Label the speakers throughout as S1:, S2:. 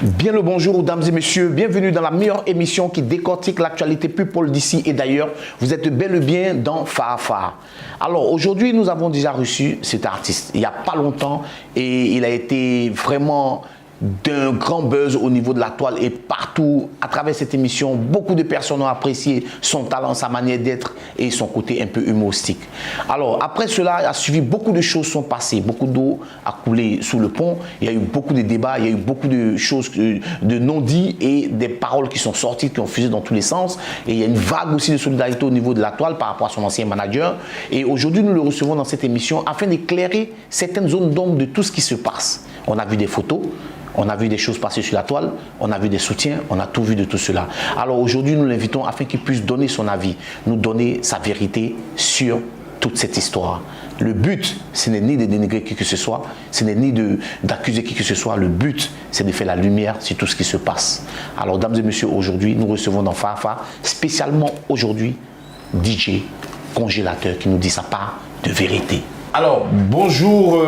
S1: Bien le bonjour, dames et messieurs, bienvenue dans la meilleure émission qui décortique l'actualité people d'ici et d'ailleurs. Vous êtes bel et bien dans Fafa. Alors aujourd'hui, nous avons déjà reçu cet artiste il n'y a pas longtemps et il a été vraiment d'un grand buzz au niveau de la toile et partout à travers cette émission. Beaucoup de personnes ont apprécié son talent, sa manière d'être et son côté un peu humoristique. Alors après cela, il a suivi beaucoup de choses sont passées, beaucoup d'eau a coulé sous le pont, il y a eu beaucoup de débats, il y a eu beaucoup de choses, de non-dits et des paroles qui sont sorties, qui ont fusé dans tous les sens. Et il y a une vague aussi de solidarité au niveau de la toile par rapport à son ancien manager. Et aujourd'hui, nous le recevons dans cette émission afin d'éclairer certaines zones d'ombre de tout ce qui se passe. On a vu des photos. On a vu des choses passer sur la toile, on a vu des soutiens, on a tout vu de tout cela. Alors aujourd'hui, nous l'invitons afin qu'il puisse donner son avis, nous donner sa vérité sur toute cette histoire. Le but, ce n'est ni de dénigrer qui que ce soit, ce n'est ni d'accuser qui que ce soit. Le but, c'est de faire la lumière sur tout ce qui se passe. Alors, dames et messieurs, aujourd'hui, nous recevons dans Fafa, spécialement aujourd'hui, DJ Congélateur qui nous dit sa part de vérité. Alors, bonjour.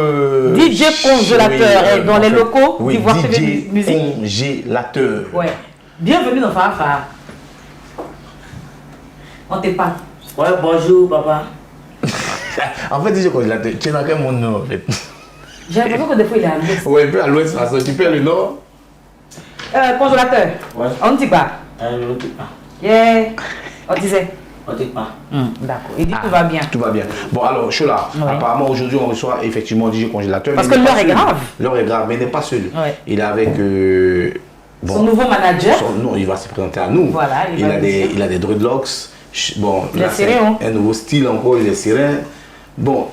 S2: DJ Congélateur dans les locaux
S1: oui,
S2: d'Ivoire
S1: DJ
S2: TV Musique.
S1: Congélateur.
S2: Ouais. Bienvenue dans Fafa. On t'épate.
S3: Ouais, bonjour papa.
S1: En fait, DJ Congélateur, tu es dans quel monde nord en fait?
S2: J'ai l'impression que des fois il est à l'ouest.
S1: Oui, un peu à l'ouest, parce que tu fais le nord.
S2: Congélateur.
S3: Ouais.
S2: On ne dit pas.
S3: Je ne dis pas.
S2: Yeah. On disait.
S3: On ne dit pas.
S2: D'accord. Il dit tout va bien.
S1: Tout va bien. Bon, alors, Chola,
S2: Ouais.
S1: apparemment aujourd'hui on reçoit effectivement DJ Congélateur.
S2: Parce
S1: mais
S2: que
S1: il n'est
S2: l'heure
S1: pas
S2: est
S1: seul.
S2: grave.
S1: L'heure est grave, mais il n'est pas seul.
S2: Ouais.
S1: Il est avec.
S2: Son nouveau manager.
S1: Non, il va se présenter à nous.
S2: Voilà, il va nous dire.
S1: il a des dreadlocks. Bon,
S2: Il
S1: là,
S2: est
S1: c'est
S2: serein, hein.
S1: un nouveau style encore, il est serein. Bon,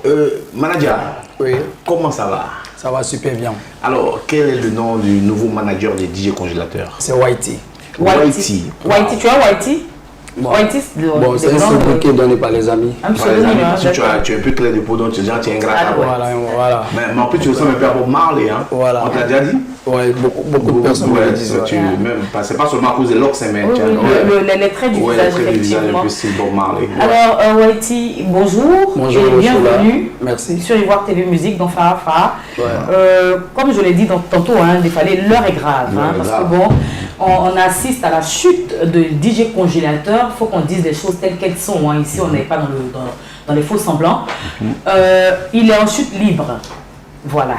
S1: manager,
S4: Oui,
S1: comment ça va?
S4: ça va super bien.
S1: Alors, quel est le nom du nouveau manager des DJ Congélateur?
S4: C'est Whitey.
S1: Whitey.
S2: Whitey, tu as Whitey?
S4: Bon,
S2: Whitey,
S4: bon c'est un sobriquet donné par les amis.
S2: Un
S1: Par les
S2: pseudonyme,
S1: amis,
S2: hein,
S1: si tu
S2: d'accord.
S1: es un peu clair de peau, donc tu es un gras.
S2: Ah, ouais.
S4: Voilà.
S1: Mais en plus, tu ressembles un peu à Bob Marley, hein?
S4: Voilà.
S1: On t'a déjà dit?
S4: Ouais, beaucoup de personnes me
S1: Ouais,
S4: le disent.
S1: c'est-
S4: Ouais.
S1: c'est pas seulement à cause des locks, mais
S2: Oui,
S1: tu as-
S2: oui,
S1: ouais.
S2: les traits du
S1: Ouais,
S2: visage,
S1: le trait du visage, un
S2: effectivement.
S1: peu style Bob Marley. Ouais.
S2: Alors, Whitey, bonjour,
S4: Bonjour,
S2: et bienvenue
S4: Chola. Merci.
S2: sur Ivoire TV Musique dans Fafa.
S4: Ouais.
S2: Comme je l'ai dit tantôt, hein, il fallait l'heure est grave,
S1: L'heure
S2: hein,
S1: est
S2: parce
S1: grave.
S2: que bon, on assiste à la chute de DJ Congélateur. Il faut qu'on dise les choses telles qu'elles sont. Hein. Ici, on n'est pas dans les faux semblants. Il est en chute libre, voilà.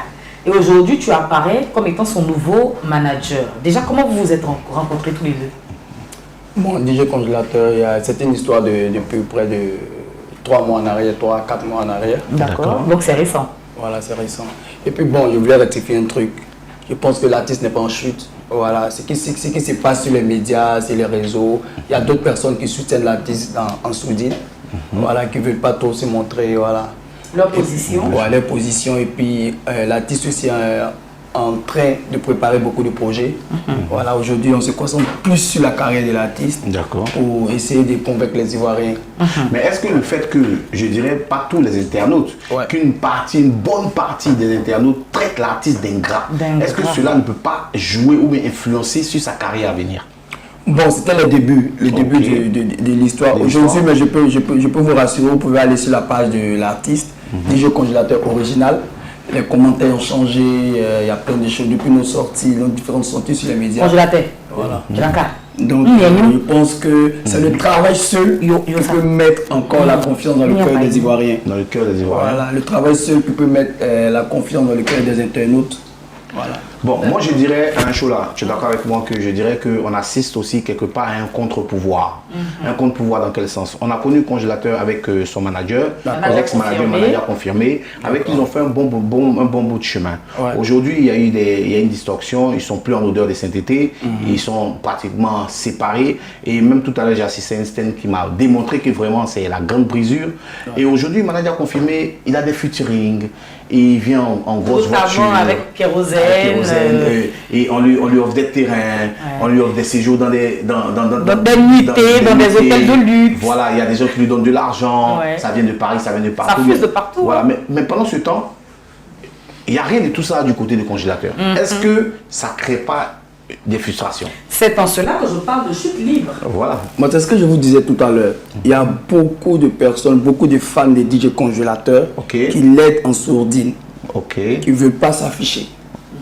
S2: Et aujourd'hui, tu apparais comme étant son nouveau manager. Déjà, comment vous vous êtes rencontrés tous les deux?
S4: Bon, DJ Congélateur, c'était une histoire depuis près de 3 mois en arrière, 4 mois en arrière.
S2: D'accord. Donc c'est récent.
S4: Voilà, c'est récent. Et puis bon, je voulais rectifier un truc. Je pense que l'artiste n'est pas en chute. Voilà, ce qui se passe sur les médias, sur les réseaux, il y a d'autres personnes qui soutiennent l'artiste en sourdine, voilà, qui ne veulent pas trop se montrer, voilà.
S2: Leur position.
S4: Ouais, leur position. Et puis l'artiste aussi est en train de préparer beaucoup de projets. Voilà, aujourd'hui, on se concentre plus sur la carrière de l'artiste
S1: D'accord.
S4: pour essayer de convaincre les Ivoiriens.
S1: Mais est-ce que le fait que, je dirais pas tous les internautes,
S4: Ouais.
S1: une bonne partie des internautes traitent l'artiste d'ingrat, est-ce que cela ne peut pas jouer ou bien influencer sur sa carrière à venir?
S4: Bon, c'était le début de l'histoire. Aujourd'hui, mais je peux vous rassurer, vous pouvez aller sur la page de l'artiste, DJ Congélateur original. Les commentaires ont changé, il y a plein de choses depuis nos sorties, nos différentes sorties sur les médias.
S2: Congélateur.
S4: Voilà.
S2: Janka.
S4: Donc, je pense que c'est le travail seul qui peut mettre encore la confiance dans le cœur des Ivoiriens.
S1: Dans le cœur des Ivoiriens.
S4: Voilà, le travail seul qui peut mettre la confiance dans le cœur des internautes. Voilà.
S1: Bon, moi je dirais, un show là, tu es d'accord avec moi que je dirais qu'on assiste aussi quelque part à un contre-pouvoir. Un contre-pouvoir dans quel sens? On a connu Congélateur avec son manager, l'ex-manager, manager confirmé, avec qui ils ont fait un bon bout de chemin. Ouais. Aujourd'hui, il y a une distorsion, ils sont plus en odeur de sainteté, ils sont pratiquement séparés. Et même tout à l'heure, j'ai assisté à un stand qui m'a démontré que vraiment c'est la grande brisure. Ouais. Et aujourd'hui, manager confirmé, il a des featuring. Il vient en grosse voiture.
S2: Avec Kérosène.
S1: Et on lui offre des terrains, on lui offre des séjours dans des
S2: nuitées, dans des hôtels de luxe.
S1: Voilà, il y a des gens qui lui donnent de l'argent. Ça vient de Paris, ça vient de partout.
S2: Ça fuse de partout.
S1: Voilà, mais pendant ce temps, il n'y a rien de tout ça du côté du Congélateur. Est-ce que ça ne crée pas des frustrations?
S2: C'est en cela que je parle de chute libre.
S1: Voilà.
S4: Moi, c'est ce que je vous disais tout à l'heure. Il y a beaucoup de personnes, beaucoup de fans des DJ Congélateurs qui l'aident en sourdine, qui ne veulent pas s'afficher,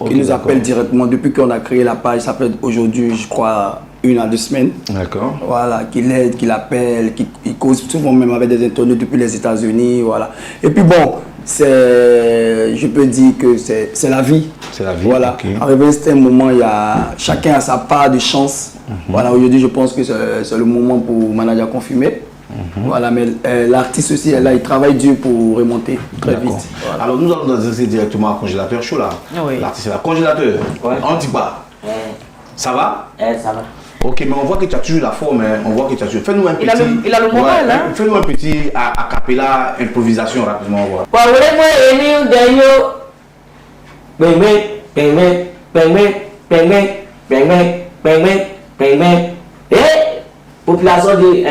S4: qui nous appellent directement. Depuis qu'on a créé la page, ça fait aujourd'hui, je crois, 1 à 2 semaines.
S1: D'accord.
S4: Voilà, qui l'aident, qui l'appellent, qui causent souvent même avec des internautes depuis les États-Unis. Voilà. Et puis bon, je peux dire que c'est la vie.
S1: C'est la vie.
S4: Voilà. Arrivé à un certain moment, chacun a sa part de chance. Voilà, aujourd'hui, je pense que c'est le moment pour manager confirmé. Voilà, mais l'artiste aussi, là, il travaille dur pour remonter très vite.
S1: Voilà. Alors, nous allons nous adresser directement à Congélateur chaud là. L'artiste est là. Congélateur, on dit pas. Ça va?
S3: Ça va.
S1: Ok, mais on voit que tu as toujours la forme, hein. On voit que tu as toujours. Fais-nous un petit.
S2: Il a le moral, hein.
S1: Fais-nous un petit a cappella, improvisation rapidement.
S3: Population de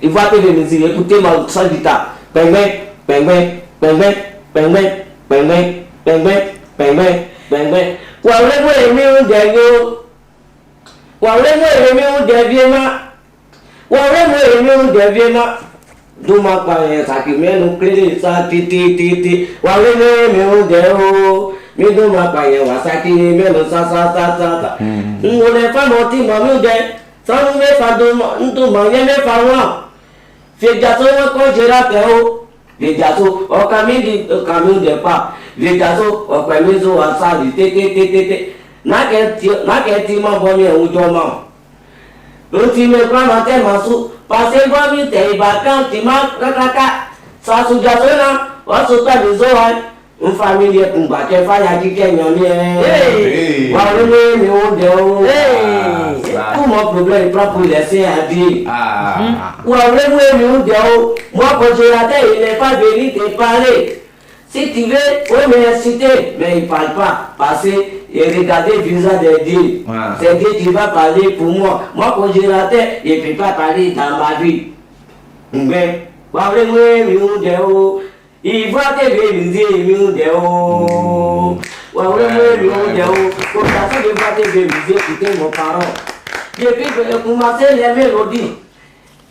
S3: Ivoire TV Musique, écoutez ma son guitare. Une famille pour battre fire qui gagne tout mon problème est pour laisser à dire. Moi Congélateur il n'est pas venu te parler. Si tu veux, on me citer, mais il ne parle pas. Parce que regardez le visage de Dieu. C'est Dieu qui va parler pour moi. Moi Congélateur, il ne peut pas parler dans ma vie. Mais il va te réaliser, écoutez mon parent. Depuis que j'ai commencé les mélodies,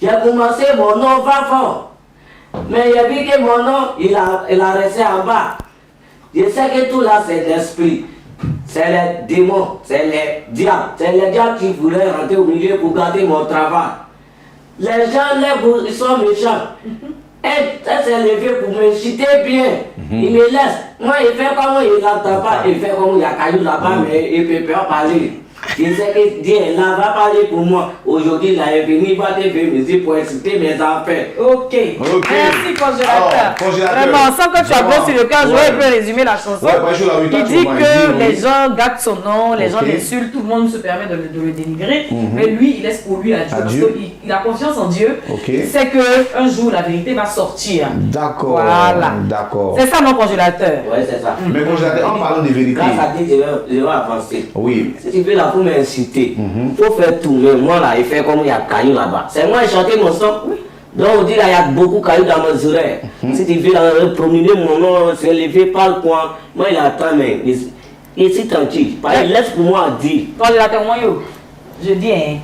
S3: j'ai commencé mon nom va fort. Mais il a vu que mon nom, il a resté en bas. Je sais que tout là, c'est l'esprit. C'est les démons, c'est les diables qui voulaient rentrer au milieu pour garder mon travail. Les gens, ils sont méchants. Elle s'est levée pour me citer bien. Il me laisse. Moi, il fait comme il n'entend pas. Il fait comme il y a caillou là-bas, mais il ne peut pas parler. Je sais que Dieu là va parler pour moi. Aujourd'hui, il est venu, il va te faire musique pour exciter mes affaires.
S2: Ok. Merci, Congélateur. Vraiment, sans que tu as bossé sur le cœur, je vais résumer la chanson. Il dit que les gens gâtent son nom, les gens l'insultent, tout le monde se permet de le dénigrer. Mais lui, il laisse pour lui à Dieu. Parce qu'il a confiance en Dieu. C'est qu'un jour, la vérité va sortir.
S1: D'accord.
S2: Voilà.
S1: D'accord.
S2: C'est ça, mon Congélateur.
S3: Oui, c'est ça.
S1: Mais Congélateur, en parlant de vérité.
S3: Grâce à Dieu, je vais avancer.
S1: Oui.
S3: Si tu veux la pour m'inciter, il faut faire tout. Mais moi, là, il fait comme il y a caillou là-bas. C'est moi qui chanté mon son. Donc, on dit là, il y a beaucoup de cailloux dans mes oreilles. Si tu veux promener mon nom, se lever par le coin, moi, il attend, mais il est tranquille. Laisse pour moi dire.
S2: Congélateur, moi, je dis, hein,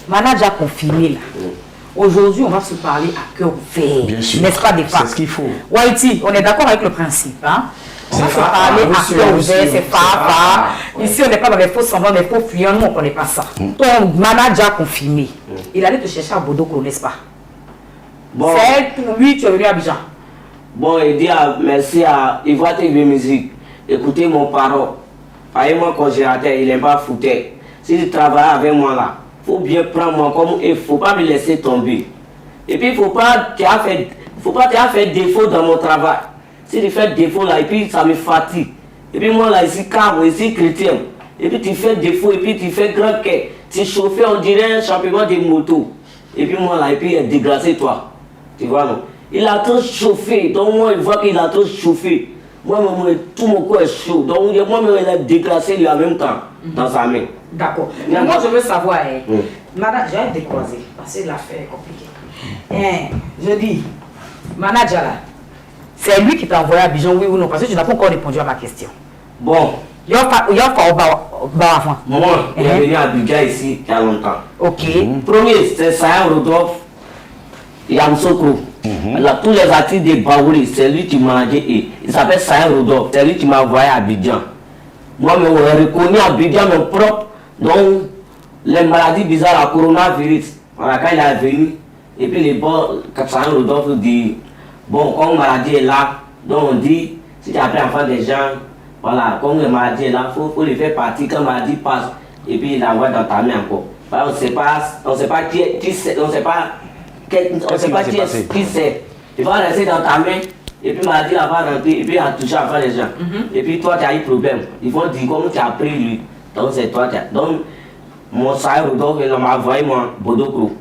S2: manager confirmé là. Aujourd'hui, on va se parler à cœur ouvert.
S1: Bien sûr.
S2: N'est-ce pas des fois?
S1: C'est ce qu'il faut.
S2: Whitey, on est d'accord avec le principe, hein? On va se parler à cœur ouvert, c'est fa. Ici, on n'est pas dans les faux semblants, les faux fuyants, nous, on ne connaît pas ça. Ton manager confirmé, il allait te chercher à Bodoko, n'est-ce pas?
S3: Bon.
S2: C'est pour lui, tu es venu à Abidjan.
S3: Bon, il dit merci à Ivoire TV Musique. Écoutez mon parole. Pareil-moi, congélateur, il n'est pas foutu. Si tu travailles avec moi là, il faut bien prendre moi comme il ne faut pas me laisser tomber. Et puis, il ne faut pas te faire défaut dans mon travail. Si tu fais défaut là, et puis ça me fatigue. Et puis moi là, ici, cadre, ici, chrétien. Et puis tu fais défaut, et puis tu fais grand quai. Tu chauffes, on dirait un championnat de moto. Et puis moi là, et puis il est dégracé toi. Tu vois non? Il a trop chauffé. Donc moi, il voit qu'il a trop chauffé. Moi, tout mon corps est chaud. Donc moi, il a dégracé lui en même temps dans sa main.
S2: D'accord. Mais moi, je veux savoir, madame, je vais décroiser parce que l'affaire est compliquée. Je dis, manager là, c'est lui qui t'a envoyé à Abidjan, oui ou non? Parce que tu n'as pas encore répondu à ma question.
S3: Bon.
S2: Il y a encore au bas avant.
S3: Moi, il est venu à Abidjan ici il y a longtemps.
S2: Ok.
S3: Premier, c'est Sayan Rodolphe Yamsokro. Là, tous les artistes de Baouli, c'est lui qui m'a dit. Il s'appelle Sayan Rodolphe. C'est lui qui m'a envoyé à Abidjan. Moi, je me reconnu à Abidjan, mon propre. Donc, les maladies bizarres, la coronavirus. Voilà, quand il est venu, et puis les bons, Sayan Rodolphe dit, bon, comme la maladie est là, donc on dit, si tu as appris enfant des gens, voilà, comme la maladie est là, il faut les faire partir quand la maladie passe, et puis il l'envoie dans ta main encore. On ne sait pas qui c'est, on ne sait pas qui c'est. Tu vas rester dans ta main, et puis la maladie là va rentrer, et puis il a touché enfant des gens. Et puis toi, tu as eu problème. Ils vont dire comment tu as pris lui. Donc c'est toi qui as. Donc, mon Sayan Rodolphe, il m'a envoyé mon Bodokro.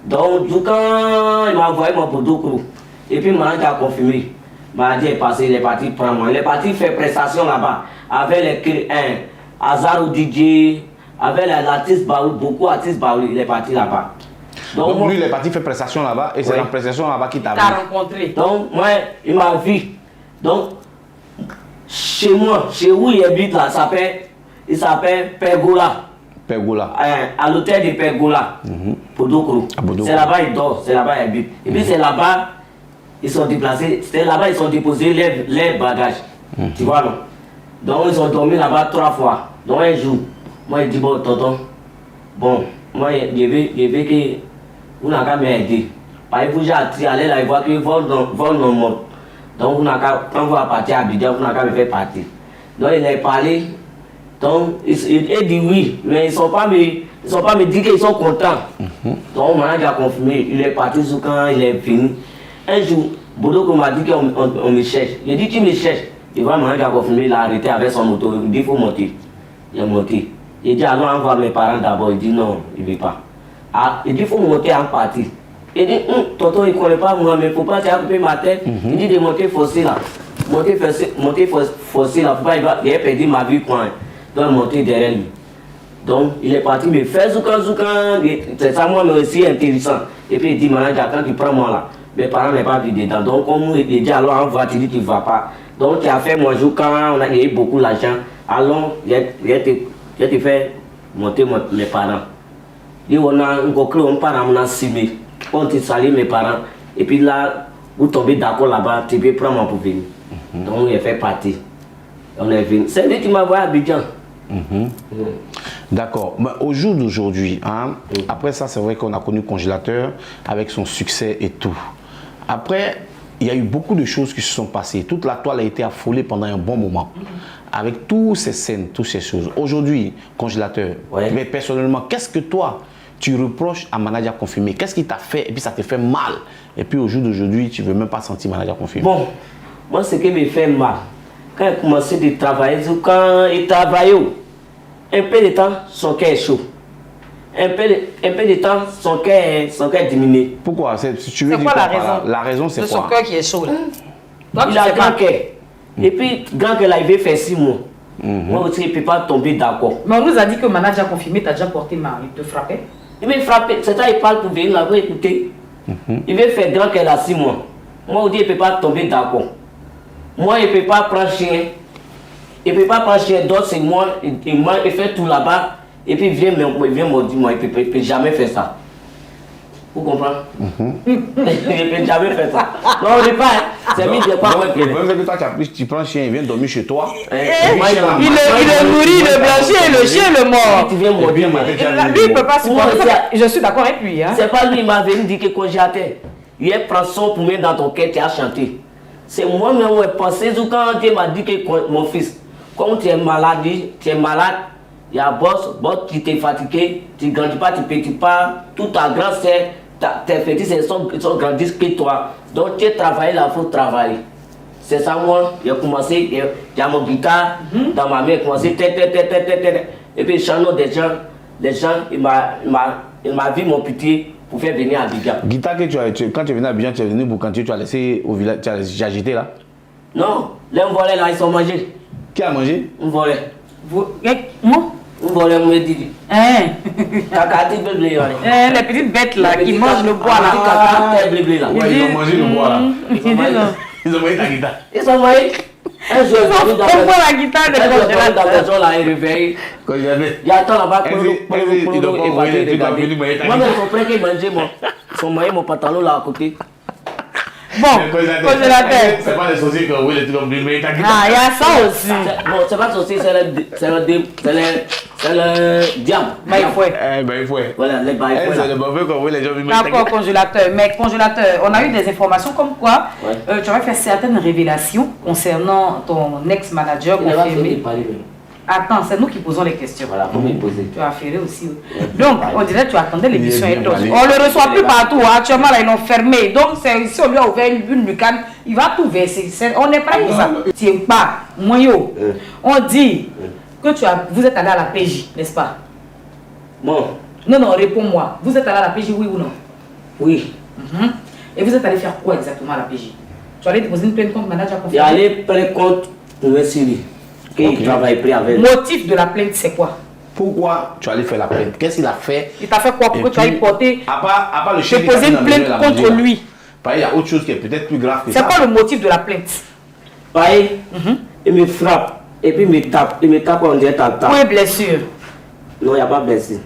S3: Donc, quand il m'a envoyé mon Bodokro, et puis maintenant il a confirmé. Maladie est passé, il est parti prendre moi. Il est parti faire prestation là-bas avec les Hazard ou DJ, avec l'artiste Baouli, beaucoup d'artistes Baouli, il est parti là-bas.
S1: Donc lui, il est parti faire prestation là-bas et c'est la prestation là-bas qui t'a vu.
S2: Rencontré.
S3: Donc moi, il m'a vu. Donc, chez moi, chez où il habite là, il s'appelle Pergola.
S1: Pergola.
S3: À l'hôtel de Pergola, Bodokro. C'est là-bas il dort, c'est là-bas il habite. Et puis c'est là-bas, ils sont déplacés, c'était là-bas ils ont déposé les bagages. Tu vois non? Donc ils ont dormi là-bas 3 fois. Donc un jour, moi je dis bon tonton, bon, moi je veux que vous n'avez qu'à m'aider. Parce que vous j'ai allé là, il voit que vol non mort. Donc vous n'avez qu'à, quand vous allez partir à Abidjan, vous n'avez qu'à me faire partir. Donc il a parlé, donc il dit oui, mais ils ne sont pas me dit qu'ils sont contents. Donc maintenant il a confirmé, il est parti sur quand il est fini. Un jour, Bodokro m'a dit qu'on me cherche. J'ai dit, tu me cherches. Il va m'en confirmer, il a arrêté avec son moto. Il dit, il faut monter. Il est monté. Il dit, allons voir mes parents d'abord. Il dit, non, il ne veut pas. Ah, il dit, il faut monter en partie. Il dit, tonton, il ne connaît pas moi, mais il ne faut pas t'occuper ma tête. Il dit de monter forcé là. Monter forcé là, il a perdu ma vie, quoi. Donc, monter derrière lui. Donc, il est parti me faire zoukan. C'est ça, moi, mais aussi intéressant. Et puis, il dit, manager, quand tu prends moi là, mes parents n'ont pas vu dedans. Donc, comme il dit, alors en voiture, tu ne vas pas. Donc, tu as fait mon jour quand on a gagné beaucoup d'argent. Allons, je te fais monter mes parents. Et on a un parent, on a simé. On te salue mes parents. Et puis là, vous tombez d'accord là-bas, tu peux prendre moi pour venir. Donc, il fait partie. On est venu. C'est lui qui m'a envoyé à Abidjan.
S1: D'accord. Mais au jour d'aujourd'hui, après ça, c'est vrai qu'on a connu Congélateur avec son succès et tout. Après, il y a eu beaucoup de choses qui se sont passées. Toute la toile a été affolée pendant un bon moment. Avec toutes ces scènes, toutes ces choses. Aujourd'hui, Congélateur, mais personnellement, qu'est-ce que toi, tu reproches à Manager Confirmé? Qu'est-ce qui t'a fait et puis ça te fait mal? Et puis au jour d'aujourd'hui, tu ne veux même pas sentir Manager Confirmé.
S3: Bon, moi, ce qui me fait mal, quand il a commencé à travailler, quand il travaillait, un peu de temps, son cœur est chaud. Un peu de temps, son cœur diminue.
S1: Pourquoi? Tu veux
S2: c'est
S1: dire
S2: quoi la
S1: par là?
S2: raison?
S1: La raison, c'est
S2: son
S1: quoi?
S2: cœur qui est chaud là.
S3: Il a grand cœur. Et puis, grand cœur, il veut faire 6 mois. Moi aussi, il ne peut pas tomber d'accord.
S2: Mais on nous a dit que Manager Confirmé t'a déjà porté mal, il te frappait.
S3: Il veut frapper, c'est ça, il parle pour venir là-bas écouter. Il veut faire grand cœur à 6 mois. Moi, je dis, il ne peut pas tomber d'accord. Moi, il ne peut pas prendre chien. Il ne peut pas prendre chien d'autres, c'est moi, il fait tout là-bas. Et puis il vient me dire, moi, il ne peut jamais faire ça. Vous comprenez? Il ne peut jamais faire ça. Non, on n'est pas, c'est mis de pas.
S1: Le problème, c'est que toi, tu prends un chien, il vient dormir chez toi.
S2: Il le nourrit, le blanchit et le chien le mord.
S3: Tu viens me dire,
S2: lui, il ne peut pas supporter ça. Je suis d'accord avec lui.
S3: C'est pas lui, il m'a venu dire que Congélateur, il prend son pour mettre dans ton cœur, tu as chanté. C'est moi-même qui ai pensé, quand Dieu m'a dit que mon fils, Quand tu es malade, il y a boss, tu t'es fatigué, tu ne grandis pas, tu ne pétis pas, tout ta grande sœur, tes petits sont grandissent que toi. Donc tu es travaillé là, il faut travailler. C'est ça, moi, j'ai commencé, il y a mon guitare dans ma main, j'ai commencé, et puis chantant des gens, il m'a vu mon pitié pour faire venir à Abidjan.
S1: Guitare que quand tu es venu à Abidjan, tu es venu pour quand tu as laissé au village, tu as agité là?
S3: Non, les volets là, ils sont mangés.
S1: Qui a mangé?
S3: Un volet.
S2: Moi?
S3: Un volet, me dit. Cacati blé,
S2: Les petites bêtes là qui mangent le bois là.
S3: Cacati blé là.
S1: Ouais, ils ont mangé le bois là. Ils ont mangé ta guitare.
S3: Ils sont mangés. Un jour,
S2: On voit la guitare de congélateur.
S3: dans la maison là, il réveille.
S1: Quand il y avait.
S3: Il y a un temps là-bas,
S1: ils doivent pas envoyer les trucs à venir manger ta
S3: moi,
S1: guitare.
S3: je comprends qu'ils mangeaient, moi. Ils ont mangé mon pantalon là à côté.
S2: Bon, congélateur.
S1: C'est pas les saucisses qui ont envoyé les trucs à venir manger ta guitare.
S2: Ah, il y a ça aussi.
S3: Bon, c'est pas saucisse, c'est le diable.
S2: Mais il faut.
S1: Eh ben, il faut.
S3: Voilà, les bails.
S1: C'est le mauvais qui a envoyé les gens venir manger ta
S2: D'accord,
S1: guitare.
S2: congélateur. Mais congélateur, on a eu des informations comme quoi
S3: Ouais.
S2: tu avais fait certaines révélations concernant ton ex-manager
S3: Il va
S2: confirmé.
S3: finir par lui.
S2: Attends, c'est nous qui posons les questions.
S3: Voilà, comment il posait.
S2: Tu as affairé aussi. Donc, on dirait que tu attendais l'émission
S1: Il est
S2: et
S1: bien
S2: tout.
S1: parlé.
S2: On ne le reçoit plus partout. Actuellement, là, ils l'ont fermé. Donc, si on lui a ouvert une lucarne, il va tout verser. On n'est pas pour ça. Tiens pas. Moyo. On dit que vous êtes allé à la PJ, n'est-ce pas?
S3: Bon,
S2: Non, réponds-moi. Vous êtes allé à la PJ, oui ou non?
S3: oui.
S2: Et vous êtes allé faire quoi exactement à la PJ? Tu allais déposer une plainte contre le manager
S3: Il est
S2: confirmé?
S3: allé prendre compte pour M. Siri. Qu'il travaille plus avec.
S2: Le motif de la plainte, c'est quoi?
S1: Pourquoi tu allais faire la plainte? Qu'est-ce qu'il a fait?
S2: Il t'a fait quoi pour que tu ailles porter,
S1: À part le chien
S2: déposer une plainte contre lui?
S1: Il y a autre chose qui est peut-être plus grave que
S2: C'est
S1: ça.
S2: quoi le motif de la plainte?
S3: Pareil, il me frappe. Et puis il me tape. Il me tape, on dirait tata.
S2: Coup et blessure.
S3: Non, il n'y a pas blessé.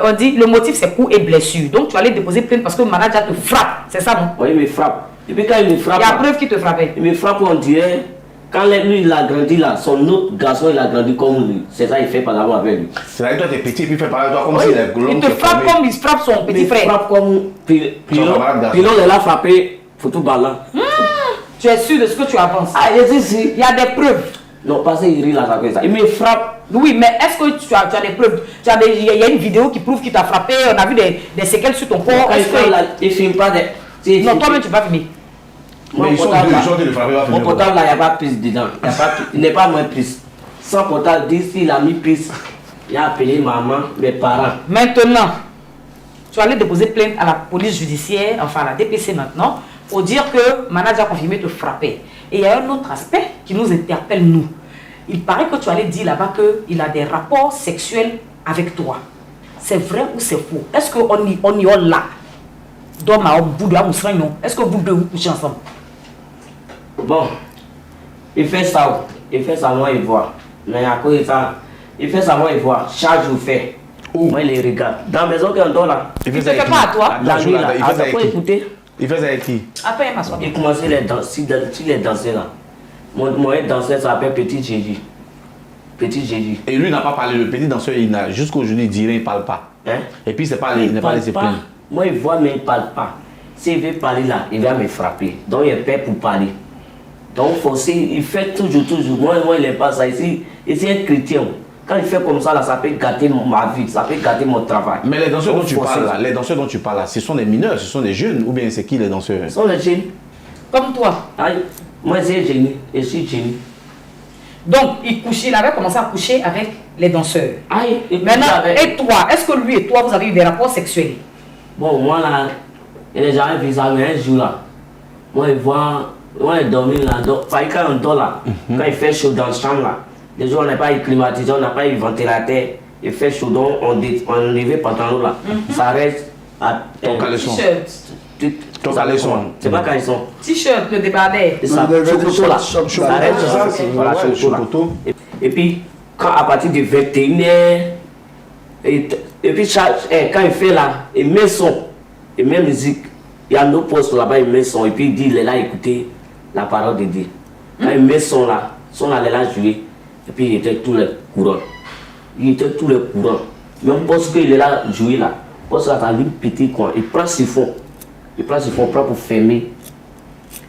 S2: On dit le motif c'est coup et blessure. Donc tu allais déposer plainte parce que le manager te frappe. C'est ça, non?
S3: Oui, il me frappe. Et puis quand il me frappe,
S2: Il y a preuve qui te frappait.
S3: il me frappe, on dirait. Quand lui il a grandi là, son autre garçon il a grandi comme lui. C'est ça, il fait par là avec lui.
S1: C'est-à-dire toi t'es petit et puis il fait parler de toi comme
S3: Oui.
S1: s'il est global.
S2: Il te frappe comme il frappe son petit
S3: Il
S2: frère.
S3: frappe comme Pilon.
S1: camarade garçon.
S3: Pilon, il a frappé football là.
S2: Tu es sûr de ce que tu avances?
S3: Ah, il dit si.
S2: Il y a des preuves.
S3: Non, parce qu'il rit là, ça fait ça. Il me frappe.
S2: Oui, mais est-ce que tu as des preuves? Il y a une vidéo qui prouve qu'il t'a frappé. On a vu des séquelles sur ton corps.
S3: Quand il
S2: Est-ce
S3: fait
S2: que...
S3: là, il filme pas de.
S2: Non, toi-même tu vas filmer.
S1: Mais ils sont deux, ils sont deux, le frapper va
S3: Mon
S1: finir.
S3: portable là, il n'y a pas de prise dedans. Il n'est pas moins prise. Sans portable, d'ici il a mis prise. Il a appelé maman, mes parents.
S2: Maintenant, tu allais déposer plainte à la police judiciaire, enfin à la DPC maintenant, pour dire que le manager confirmé te frappait. Et il y a un autre aspect qui nous interpelle, nous. Il paraît que tu allais dire là-bas qu'il a des rapports sexuels avec toi. C'est vrai ou c'est faux? Est-ce qu'on y est là? Est-ce que vous deux vous couchez ensemble?
S3: Bon, il fait ça. Il fait ça, moi, il voit. Mais à cause de ça, il fait ça, moi, il voit. Chaque jour, il fait. Moi, il les regarde. Dans la maison qu'on dort là.
S1: Il
S2: Il
S1: fait
S2: te
S1: ça
S2: fait
S1: avec
S2: pas à toi?
S1: qui?
S3: La nuit là.
S1: Il fait
S3: Ah,
S1: ça avec
S3: faut
S1: qui?
S3: écouter.
S1: Il fait ça avec qui?
S2: Après, il m'assoit.
S3: Il commençait les danser. S'il est dansé là. Mon danseur s'appelle Petit Jésus. Petit Jésus.
S1: Et lui n'a pas parlé, le petit danseur, il n'a jusqu'aujourd'hui il dit rien, il ne parle pas.
S3: Hein?
S1: Et puis il n'est pas laissé plaindre.
S3: Moi, il voit, mais il ne parle pas. S'il veut parler là, il va me frapper. Donc, il est prêt pour parler. Donc, forcé, il fait toujours. Moi, il n'est pas ça. Ici, un chrétien. Quand il fait comme ça, là, ça peut gâter ma vie, ça peut gâter mon travail.
S1: Mais les danseurs
S3: Donc,
S1: dont tu
S3: forcé.
S1: parles là, ce sont des mineurs, ce sont des jeunes, ou bien c'est qui les danseurs?
S3: Ce sont les jeunes.
S2: Comme toi.
S3: Aïe, moi, c'est génie. Je suis génie.
S2: Donc, il avait commencé à coucher avec les danseurs.
S3: Aïe, et puis
S2: Maintenant,
S3: avec-
S2: et toi, est-ce que lui et toi, vous avez eu des rapports sexuels?
S3: Bon, moi là, il n'est jamais vu ça, mais un jour là, moi il voit, moi il dormit là, quand on dort là, quand il fait chaud dans la chambre là, les jours on n'a pas eu climatisé, on n'a pas eu ventilateur, il fait chaud, donc on enlève pantalon là, ça reste à
S1: Ton caleçon.
S2: T-shirt.
S1: Ton caleçon.
S3: C'est pas caleçon,
S2: T-shirt, le débardeur.
S3: c'est ça,
S4: Le
S3: chocoto là,
S4: chocoto,
S3: ça reste
S1: c'est ça,
S3: voilà,
S1: ouais,
S3: chocoto là.
S1: chocoto.
S3: Et puis, quand à partir de 21h, et puis quand il fait là, il met son, il met musique, il y a nos postes là-bas, il met son, et puis il dit, il est là écouter la parole de Dieu. Quand il met son là, il est là jouer, et puis il était tous les courants. Il était tous les courants. Même parce qu'il est là jouer là, parce que ça lui petit quoi, il prend ses fonds, prend pour fermer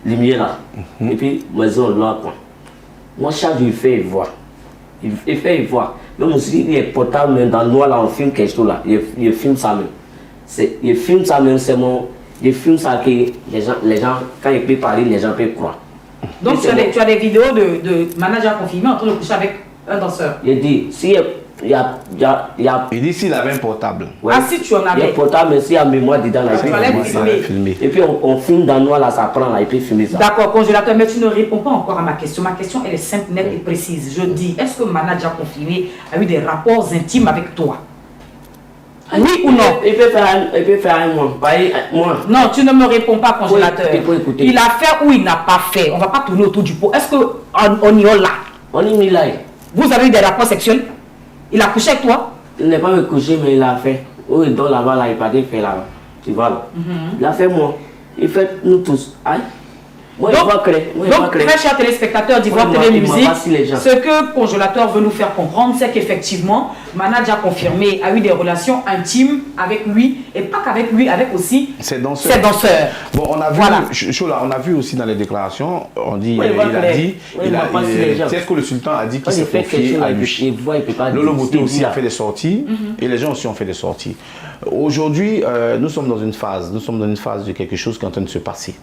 S3: les lumières là. Et puis, maison là quoi. Moi, chaque jour, il fait, il voit. Il fait, il voit. Même aussi, il est portable, même dans le noir, là, on filme quelque chose là. Il filme ça même. Il filme ça même, c'est mon. Il filme ça que les gens, quand il peut parler, les gens peuvent croire.
S2: Donc tu as des vidéos de manager confirmé en train de coucher avec un danseur.
S3: Il dit, si il y a.
S1: Il dit s'il avait un portable.
S3: Ouais,
S2: Ah, si tu en avais.
S3: il y a portable, mais s'il y a mémoire dedans, là,
S2: Tu allais filmer.
S3: Et puis on filme dans le noir, là, ça prend, là, il peut filmer ça.
S2: D'accord, congélateur, mais tu ne réponds pas encore à ma question. Ma question, elle est simple, nette et précise. Je dis, est-ce que manager confirmé a eu des rapports intimes avec toi? Oui ou non?
S3: Il peut faire un mois. Moi.
S2: Non, tu ne me réponds pas, congélateur.
S3: Il faut écouter.
S2: Il a fait ou il n'a pas fait. On ne va pas tourner autour du pot. Est-ce qu'on y est là?
S3: On est mis là.
S2: Vous avez eu des rapports sexuels? Il a couché avec toi?
S3: Il n'est pas me coucher, mais il a fait. Oh, il dort là-bas, là, il part faire là-bas. Tu vois là. Il a fait moi. Il fait nous tous. Aïe. Moi,
S2: Donc, très chers téléspectateurs d'Ivoire TV Musique, ce que Congélateur veut nous faire comprendre, c'est qu'effectivement, Manadja confirmé a eu des relations intimes avec lui, et pas qu'avec lui, avec aussi ses danseurs.
S1: Bon, on a vu,
S2: voilà.
S1: Chola, on a vu aussi dans les déclarations, on dit, c'est ce que le sultan a dit qu'il s'est confié à lui. Lolo Moté aussi a fait des sorties, et les gens aussi ont fait des sorties. Aujourd'hui, nous sommes dans une phase de quelque chose qui est en train de se passer.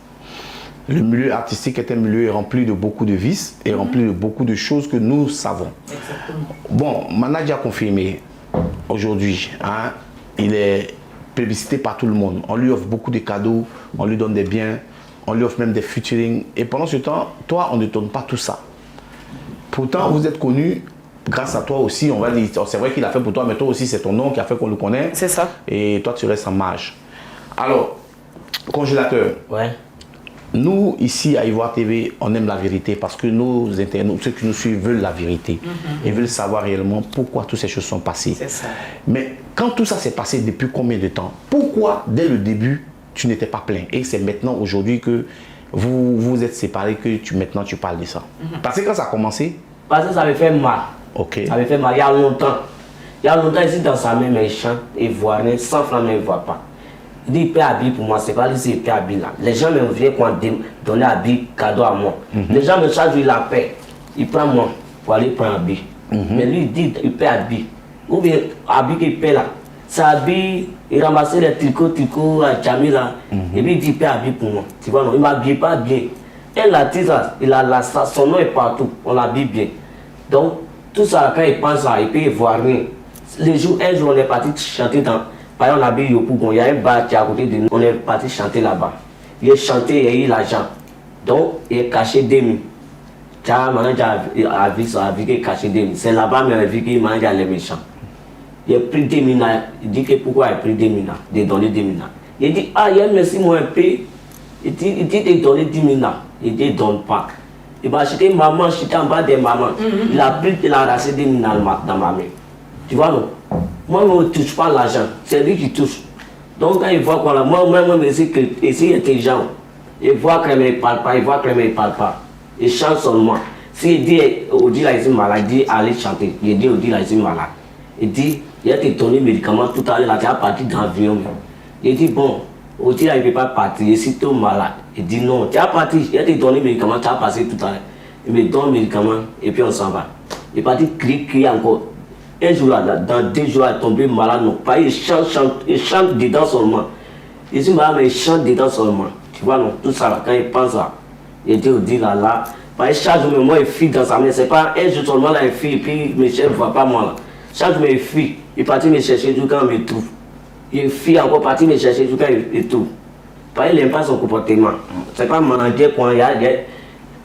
S1: Le milieu artistique est un milieu rempli de beaucoup de vices et rempli de beaucoup de choses que nous savons.
S2: Exactement.
S1: Bon, Manadja confirmé aujourd'hui, hein, il est plébiscité par tout le monde. On lui offre beaucoup de cadeaux, on lui donne des biens, on lui offre même des featuring. Et pendant ce temps, toi, on ne donne pas tout ça. Pourtant, vous êtes connu grâce à toi aussi. On va dire, c'est vrai qu'il a fait pour toi, mais toi aussi, c'est ton nom qui a fait qu'on le connaît.
S2: C'est ça.
S1: Et toi, tu restes en marge. Alors, Congélateur.
S3: Ouais.
S1: Nous, ici à Ivoire TV, on aime la vérité parce que nos internautes, ceux qui nous suivent, veulent la vérité. Et veulent savoir réellement pourquoi toutes ces choses sont passées.
S2: C'est ça.
S1: Mais quand tout ça s'est passé, depuis combien de temps? Pourquoi, dès le début, tu n'étais pas plein? Et c'est maintenant, aujourd'hui, que vous vous êtes séparés, que maintenant tu parles de ça. Parce que quand ça a commencé...
S3: Parce que ça me fait mal.
S1: Ok.
S3: Ça me fait mal. Il y a longtemps. Ici, dans sa main, mais il chante, il voit rien, 100 francs, mais il ne voit pas. Il dit, il paie habit pour moi, c'est pas lui, il paie habit là. Les gens me viennent quand donner habit, cadeau à moi. Les gens me chargent, il la paie. Il prend moi pour aller prendre habit. Mais lui, il dit, il paie habit. Ou bien, habit qu'il paie là. C'est habit, il ramassait les tricots à Djamil là. Et puis il dit, il paie habit pour moi. Tu vois, non, il m'habille pas bien. Et l'artiste là, il a son nom est partout, on l'habille bien. Donc, tout ça, quand il pense à, il peut voir rien. Un jour, on est parti chanter dans. Par exemple, on habille Yopougon, il y a un bar qui est à côté de nous, on est parti chanter là-bas. Il a chanté, il a eu l'argent. Donc, il a caché 2000. Maintenant, il a vu qu'il a caché 2000. C'est là-bas, mais il a vu qu'il a les méchants. Il a pris 2000. Il dit que pourquoi il a pris 2000, il a donné 2000. Il dit, ah, il a merci, moi, un peu. Il dit de donner 10 000. Il dit, donne pas. Il va acheter maman, j'étais en bas de maman. Il a pris, il a arraché 10 000 dans ma main. Tu vois, non? Moi, je ne touche pas l'argent, c'est lui qui touche. Donc, quand il voit quoi là, moi, il est intelligent. Il voit que ne parle pas, il voit que ne parle pas. Il chante seulement. S'il dit, Odi là, il est malade, il dit, allez chanter. Il dit, Odi là, il est malade. Il dit, il a été donné médicaments tout à l'heure, là, tu as parti dans l'avion. Il dit, bon, Odi là, il ne peut pas partir, il est si tôt malade. Il dit, non, tu as parti, il a été donné médicaments, tu as passé tout à l'heure. Il me donne médicaments et puis on s'en va. Il est parti crier encore. Un jour là, dans 2 jours, il est tombé malade, non pas, il chante dedans seulement. Il dit, mais il chante dedans seulement. Tu vois, non, tout ça là, quand il pense à, il dit là, chaque jour, moi, il fuit dans sa main, c'est pas un jour seulement là, il fuit, et puis mes chefs ne voient pas moi là. Chaque jour, il fuit, il est parti me chercher du quand il me trouve. Il fuit encore, parti me chercher du quand il trouve. Il n'aime pas son comportement. C'est pas manager quand il y a.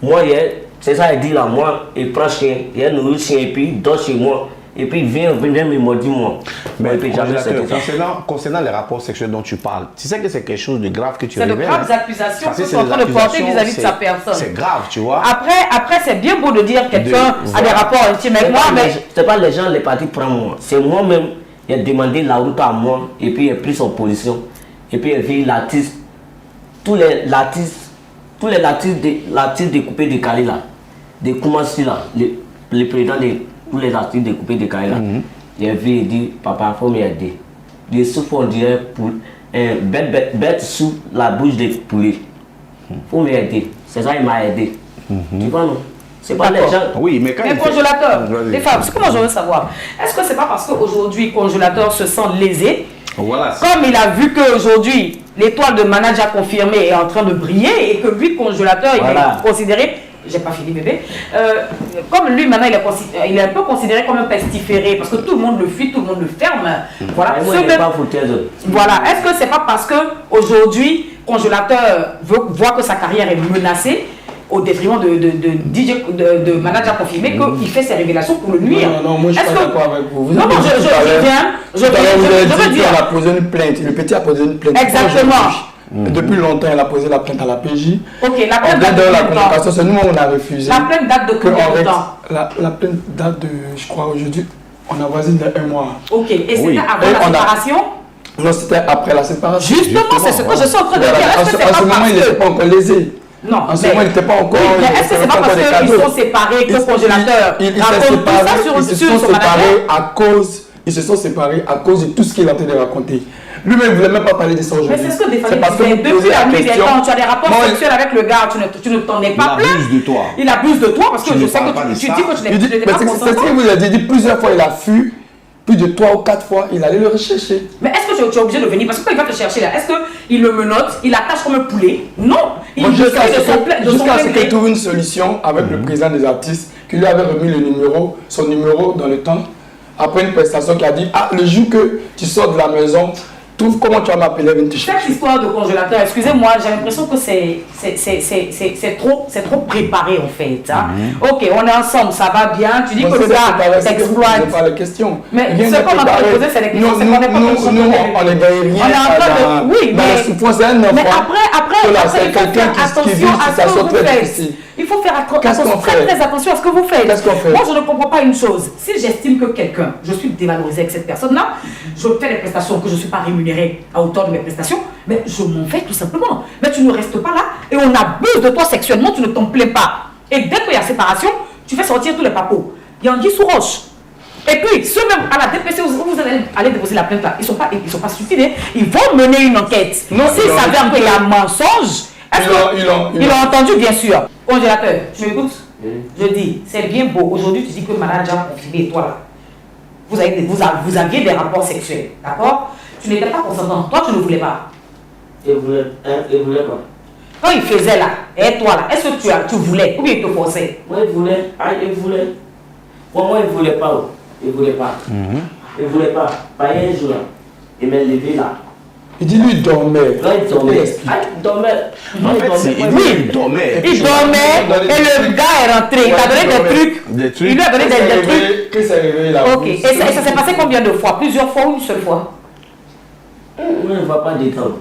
S3: Moi, c'est ça, il dit là, moi, il prend chien, il nourrit chien, et puis il dort chez moi. Et puis il vient me maudire moi.
S1: Mais concernant les rapports sexuels dont tu parles, tu sais que c'est quelque chose de grave que tu révèles.
S2: C'est de graves accusations que tu es en train de porter vis-à-vis de sa personne.
S1: C'est grave, tu vois.
S2: Après c'est bien beau de dire que quelqu'un a des rapports intimes avec moi, mais...
S3: C'est pas les gens, les partis prennent moi. C'est moi-même, il a demandé la route à moi, et puis il a pris son position. Et puis il a vu l'artiste, tous les artistes découpés de Kali là, de Koumassi là, le président de... Tous les artistes découpés de Kaila. Il a vu, il dit, papa, il faut m'aider. Il souffle, on dirait, bête sous la bouche des poulets. Il faut m'aider. C'est ça, il m'a aidé. Tu vois, non? C'est pas les
S2: D'accord.
S3: gens.
S1: Oui, mais quand
S2: Mais
S1: il fait-
S2: congélateur,
S1: Vas-y.
S2: les femmes, c'est comment je veux savoir. Est-ce que c'est pas parce qu'aujourd'hui, congélateur se sent lésé,
S1: Voilà.
S2: comme il a vu qu'aujourd'hui, l'étoile de manager confirmée est en train de briller et que lui, congélateur,
S3: Voilà.
S2: il est considéré, j'ai pas fini bébé, comme lui maintenant il est un peu considéré comme un pestiféré parce que tout le monde le fuit, tout le monde le ferme. Voilà.
S3: Et moi,
S2: Ce
S3: je n'ai
S2: même-
S3: pas foutu les autres.
S2: Voilà. Est-ce que c'est pas parce que aujourd'hui, congélateur voit que sa carrière est menacée au détriment de manager confirmé qu'il fait ses révélations pour le nuire?
S4: Non, moi je suis
S2: Est-ce
S4: pas
S2: que-
S4: d'accord avec vous. Vous
S2: Non,
S4: avez
S2: non,
S4: dit
S2: je
S4: tout à l'heure-
S2: viens, je
S4: tout à l'heure, vous avez
S2: veux
S4: dit
S2: dire.
S4: qu'on a posé une plainte. Le petit a posé une plainte.
S2: Exactement.
S4: Aujourd'hui. Depuis longtemps, il a posé la plainte à la PJ.
S2: Ok, la
S4: On
S2: plainte
S4: vient
S2: date
S4: de
S2: de
S4: la
S2: combien de temps?
S4: convocation, c'est nous on a refusé.
S2: La plainte date de
S4: Que
S2: combien
S4: on
S2: de
S4: reste-
S2: temps?
S4: la plainte date de, je crois, aujourd'hui, on a voisine de 1 mois.
S2: Ok, et c'était
S1: Oui.
S2: avant
S4: Et
S2: la
S4: on a-
S2: séparation?
S4: Non, c'était après la séparation.
S2: Justement, c'est ce que je suis en train de
S4: Voilà.
S2: dire.
S4: En
S2: Est-ce
S4: ce
S2: que c'est pas
S4: moment,
S2: parce
S4: il n'était
S2: que...
S4: pas encore lésé.
S2: Non,
S4: En ce moment, il n'était pas encore.
S2: Oui, mais
S4: il
S2: est-ce que c'est
S4: recevait
S2: pas
S4: encore
S2: parce
S4: des
S2: qu'ils
S4: cadeaux.
S2: sont séparés que
S4: Ils-
S2: congélateur
S4: ils se
S2: raconte tout
S4: séparés,
S2: ça sur
S4: ils se
S2: sur
S4: sont
S2: son
S4: séparés
S2: manager?
S4: à cause. Ils se sont séparés à cause de tout ce qu'il est en train de raconter. Lui-même ne voulait même pas parler de ça aujourd'hui.
S2: Mais c'est ce que des
S4: C'est
S2: familles
S4: parce que
S2: disaient.
S4: vous
S2: Depuis
S4: posez
S2: la
S4: la
S2: nuit des
S4: question.
S2: temps, tu as des rapports
S4: Moi,
S2: sexuels avec le gars, tu ne t'en es pas
S1: Il
S2: plaint.
S1: abuse de toi.
S2: Il abuse de toi parce que
S1: Tu
S2: je
S1: ne
S2: sais
S1: parles
S2: que
S1: pas de
S2: tu
S1: ça.
S2: dis que tu
S4: il
S2: n'es
S4: dit,
S2: tu n'étais
S4: mais
S2: pas
S4: c'est ce
S2: consentant.
S4: qu'il vous a dit plusieurs fois, il a fui. Plus de 3 ou 4 fois, il allait le rechercher.
S2: Mais est-ce que tu es obligé de venir? Parce que quand il va te chercher là, est-ce qu'il le menotte, il l'attache comme un poulet? Non. Il
S4: Moi, Jusqu'à
S2: essaie de son plein
S4: ce
S2: gré.
S4: qu'il trouve une solution avec le président des artistes, qui lui avait remis le numéro, son numéro dans le temps, après une prestation qui a dit, ah, le jour que tu sors de la maison, trouve comment tu vas m'appeler, viens te chercher.
S2: Cette histoire de congélateur, excusez-moi, j'ai l'impression que c'est trop préparé en fait. Hein. Ok, on est ensemble, ça va bien. Tu dis
S4: Moi,
S2: que le
S4: c'est
S2: gars
S4: pas
S2: t'exploite.
S4: pas les questions.
S2: Mais
S4: Rien
S2: ce qu'on
S4: n'est
S2: est en train de
S4: préparé.
S2: poser, c'est des questions, c'est
S4: Nous,
S2: qu'on n'est pas
S4: nous,
S2: conscient
S4: nous,
S2: de-
S4: on ne gagne rien
S2: On est en train de-
S4: dans,
S2: oui,
S4: dans
S2: mais-
S4: la souffrance d'un enfant.
S2: Mais après,
S4: que la-
S2: il faut
S4: quelqu'un
S2: faire
S4: qui
S2: attention
S4: vit une
S2: à ce que
S4: situation
S2: vous
S4: très
S2: faites.
S4: difficile.
S2: Il faut faire
S4: Qu'est-ce qu'on
S2: très
S4: fait?
S2: très attention à ce que vous faites.
S4: Qu'est-ce qu'on fait?
S2: Moi, je ne comprends pas une chose. Si j'estime que quelqu'un, je suis dévalorisé avec cette personne-là, je fais des prestations que je ne suis pas rémunérée à hauteur de mes prestations, mais je m'en vais tout simplement. Mais tu ne restes pas là et on abuse de toi sexuellement, tu ne t'en plais pas. Et dès qu'il y a séparation, tu fais sortir tous les papos. Il y a Anguille sous roche. Et puis, ceux même à la DPC où vous allez aller déposer la plainte là, ils sont pas stupides, hein. Ils vont mener une enquête.
S4: Non,
S2: S'il
S4: ils ont
S2: s'avère
S4: écouté.
S2: qu'il y a mensonge, est-ce
S4: Ils l'ont-
S2: qu'ils l'ont entendu, bien sûr. Congélateur, tu m'écoutes?
S3: Oui.
S2: Je dis, c'est bien beau. Aujourd'hui, tu dis que manager a confirmé, toi là. Vous aviez des rapports sexuels, d'accord? Tu n'étais pas consentant. Toi, tu ne voulais pas.
S3: Il voulait quoi?
S2: Quand il faisait là, et toi là, est-ce que tu voulais ou bien il te forçait?
S3: Moi, il voulait. Ah, il voulait. Moi, il voulait pas. Oh. Il voulait pas. Il voulait pas. Pas un jour, là. Il m'a levé là.
S4: Il dit lui il dormait.
S3: Là, il dormait. Ah, il dormait.
S1: En fait, il dormait.
S2: Il dormait et le gars est rentré. Il t'a donné des trucs.
S1: Des trucs.
S2: Il lui a donné des trucs.
S4: Chris est réveillé là.
S2: Ok. Et ça s'est passé combien de fois? Plusieurs fois ou une seule fois?
S3: Moi, je ne vois pas détendre.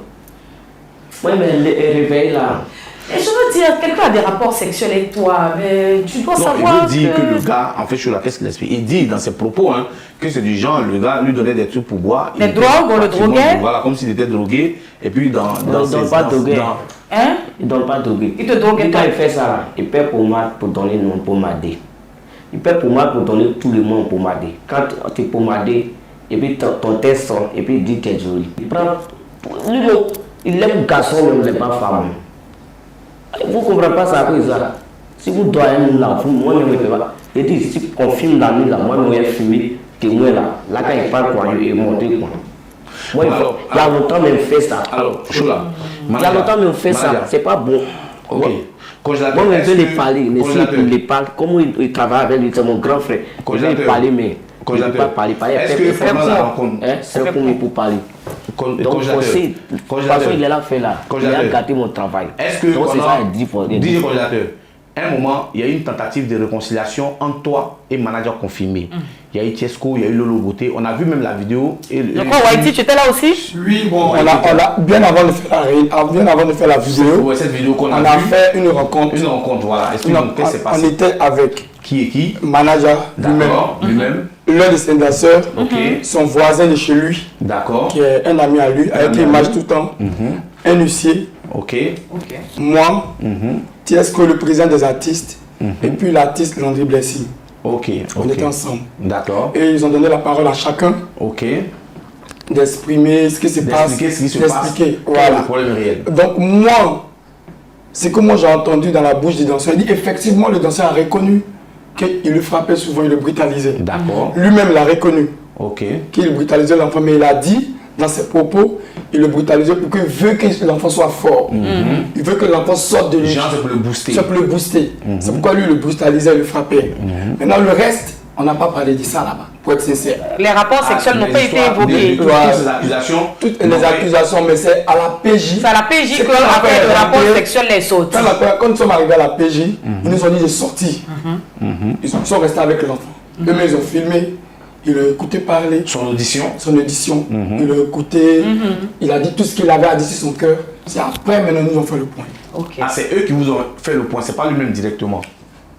S3: Moi, il m'a réveillé là.
S2: Et je veux dire, quelqu'un a des rapports sexuels avec toi, mais tu dois
S1: Non,
S2: savoir.
S1: il veut dire que le gars, en fait, je la qu'est-ce qu'il explique. Il dit dans ses propos hein, que c'est du genre, le gars lui donnait des trucs pour boire.
S2: Des
S1: Il était
S2: drogues, on le
S1: pratiquement-
S2: droguait.
S1: Voilà, comme s'il était drogué. Et puis dans
S3: Non, il donne pas drogué.
S2: Hein?
S3: Il ne donne pas drogué.
S2: Il te drogue
S3: Quand
S2: toi.
S3: il fait ça, là, il paie pour moi pour donner non pommadé. Il paie pour moi pour donner tout le monde pommadé. Quand tu es pommadé, et puis ton test sort, et puis il dit que tu es joli. Il prend. Lui, il aime garçon, même, il n'aime pas femme. Vous ne comprenez pas ça après ça. Si vous doyez là, vous, moi, je ne peux pas. Il dit, si on filme la nuit là, moi, je vais filmer témoin là. Là, quand il parle, quoi, il est monté, quoi. Moi, il y a longtemps, même fait ça.
S1: Alors, Choula.
S3: Il y a longtemps, même fait ça. C'est pas bon.
S1: Ok.
S3: Moi,
S1: Congélateur.
S3: je vais
S1: est-ce
S3: les
S1: que-
S3: parler, mais
S1: congélateur.
S3: s'il les parle, comment il travaille avec lui, c'est mon grand frère. Je vais
S1: Congélateur.
S3: parler, mais il ne peut
S1: Congélateur.
S3: pas parler.
S1: Est-ce que pendant la rencontre,
S3: C'est pour lui pour parler. Donc,
S1: congélateur.
S3: aussi, de toute
S1: Congélateur.
S3: façon, il est là, fait là. Il a
S1: Congélateur.
S3: gâté mon travail.
S1: Est-ce que
S3: donc, c'est ça,
S1: pendant
S3: il dit pour
S1: DJ Congélateur, un moment, il y a eu une tentative de réconciliation entre toi et manager confirmé. Il y a eu Tiesco, il y a eu Lolo Beauté. On a vu même la vidéo. Et
S2: Je crois, Whitey, tu étais là aussi?
S4: Oui, bon, on a bien avant de faire la vidéo,
S1: Ouais, cette vidéo qu'on
S4: on
S1: a
S4: a
S1: vue,
S4: fait une rencontre.
S1: une rencontre, voilà. Est-ce que
S4: On
S1: qu'est-ce qui s'est
S4: on
S1: passé?
S4: était avec
S1: Qui est qui?
S4: manager lui-même,
S1: D'accord, lui-même.
S4: l'un de ses danseurs,
S1: Ok.
S4: son voisin de chez lui,
S1: D'accord.
S4: qui est un ami à lui, avec qui il marche tout le temps, un huissier,
S1: Ok.
S2: Ok.
S4: moi, Tiesco, le président des artistes, et puis l'artiste Landry Blessing.
S1: Ok.
S4: On
S1: ok.
S4: était ensemble.
S1: D'accord.
S4: Et ils ont donné la parole à chacun
S1: Ok.
S4: d'exprimer ce qui se passe,
S1: D'expliquer ce qui se passe.
S4: d'expliquer.
S1: Quel est le
S4: Voilà.
S1: problème réel.
S4: Donc moi, c'est que moi j'ai entendu dans la bouche du danseur. Il dit effectivement, le danseur a reconnu qu'il le frappait souvent, il le brutalisait.
S1: D'accord.
S4: Lui-même l'a reconnu.
S1: Ok.
S4: Qu'il brutalisait l'enfant, mais il a dit dans ses propos, il le brutalisait pour qu'il veut que l'enfant soit fort. Il veut que l'enfant sorte de lui.
S1: Genre, c'est pour le booster.
S4: C'est pour le booster. C'est pourquoi lui le brutalisait, il le frappait. Maintenant, le reste, on n'a pas parlé de ça là-bas, pour être sincère.
S2: Les rapports sexuels n'ont pas été évoqués.
S1: Toutes ces accusations.
S4: Toutes les accusations, mais c'est à la PJ.
S2: C'est à la PJ
S4: C'est
S2: que
S4: qu'on appelle
S2: après le
S4: la
S2: rapport
S4: PJ.
S2: sexuel est sorti.
S4: Quand nous sommes arrivés à la PJ, ils nous ont dit de sortir. Ils sont restés avec l'enfant. Eux-mêmes, ils ont filmé, ils l'ont écouté parler.
S1: Son audition.
S4: Son audition, ils l'ont écouté. Il a dit tout ce qu'il avait à dire sur son cœur. C'est après, maintenant, nous ont fait le point.
S2: Ok.
S1: Ah, c'est eux qui vous ont fait le point, c'est pas lui-même directement.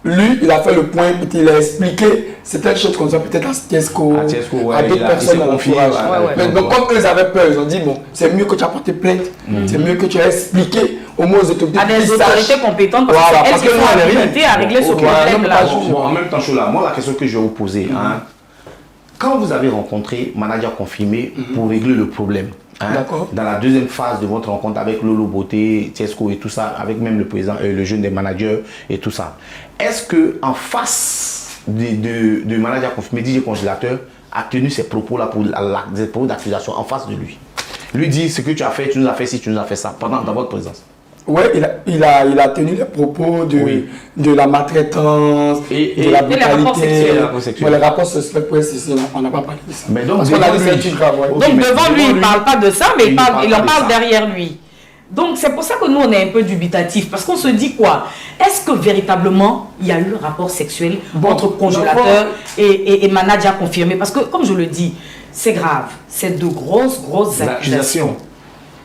S4: Lui, il a fait le point, il a expliqué certaines choses comme ça, peut-être à Tiesco,
S1: À Tiesco, ouais,
S4: à d'autres
S1: il
S4: personnes
S1: s'est
S4: dans
S1: confié,
S4: l'entourage.
S1: ouais,
S4: Mais donc, comme eux ils avaient peur, ils ont dit bon, c'est mieux que tu aies porté plainte, c'est mieux que tu aies expliqué au moins aux autorités.
S2: À des
S4: qu'ils
S2: autorités
S4: sachent.
S2: compétentes, parce
S4: Voilà,
S2: que
S4: parce
S2: elles
S4: que
S2: qui
S4: nous,
S2: sont
S4: on est rien.
S2: habilitées à régler ce
S4: Ok,
S2: problème-là.
S1: Bon, en même temps, Chola, moi, la question que je vais vous poser, hein, quand vous avez rencontré manager confirmé pour régler le problème, hein,
S4: D'accord.
S1: dans la deuxième phase de votre rencontre avec Lolo Beauté, Tiesco et tout ça, avec même le président, le jeune des managers et tout ça, est-ce que en face de manager confirmé, DJ Congélateur a tenu ces propos-là pour des propos d'accusation en face de lui? Lui dit ce que tu as fait, tu nous as fait ci, tu nous as fait ça, dans votre présence.
S4: Oui, il a tenu les propos de la maltraitance,
S1: Et
S4: de la
S2: les rapports
S4: brutalité.
S2: sexuels.
S1: Les rapports sexuels.
S4: Ouais, les rapports sexuels, on n'a pas parlé de ça.
S1: Mais donc,
S4: parce qu'on a
S1: devant
S4: dit
S1: lui.
S4: c'est un truc grave. ouais.
S1: Ok,
S2: Donc
S1: mais
S2: devant lui,
S1: devant
S2: il ne
S1: lui,
S2: parle pas de ça, mais
S1: il
S2: il en
S1: parle pas de
S2: parle
S1: ça.
S2: derrière lui. Donc c'est pour ça que nous, on est un peu dubitatif. Parce qu'on se dit quoi? Est-ce que véritablement, il y a eu un rapport sexuel entre congélateur et manager confirmé? Parce que, comme je le dis, c'est grave. C'est de grosses accusations.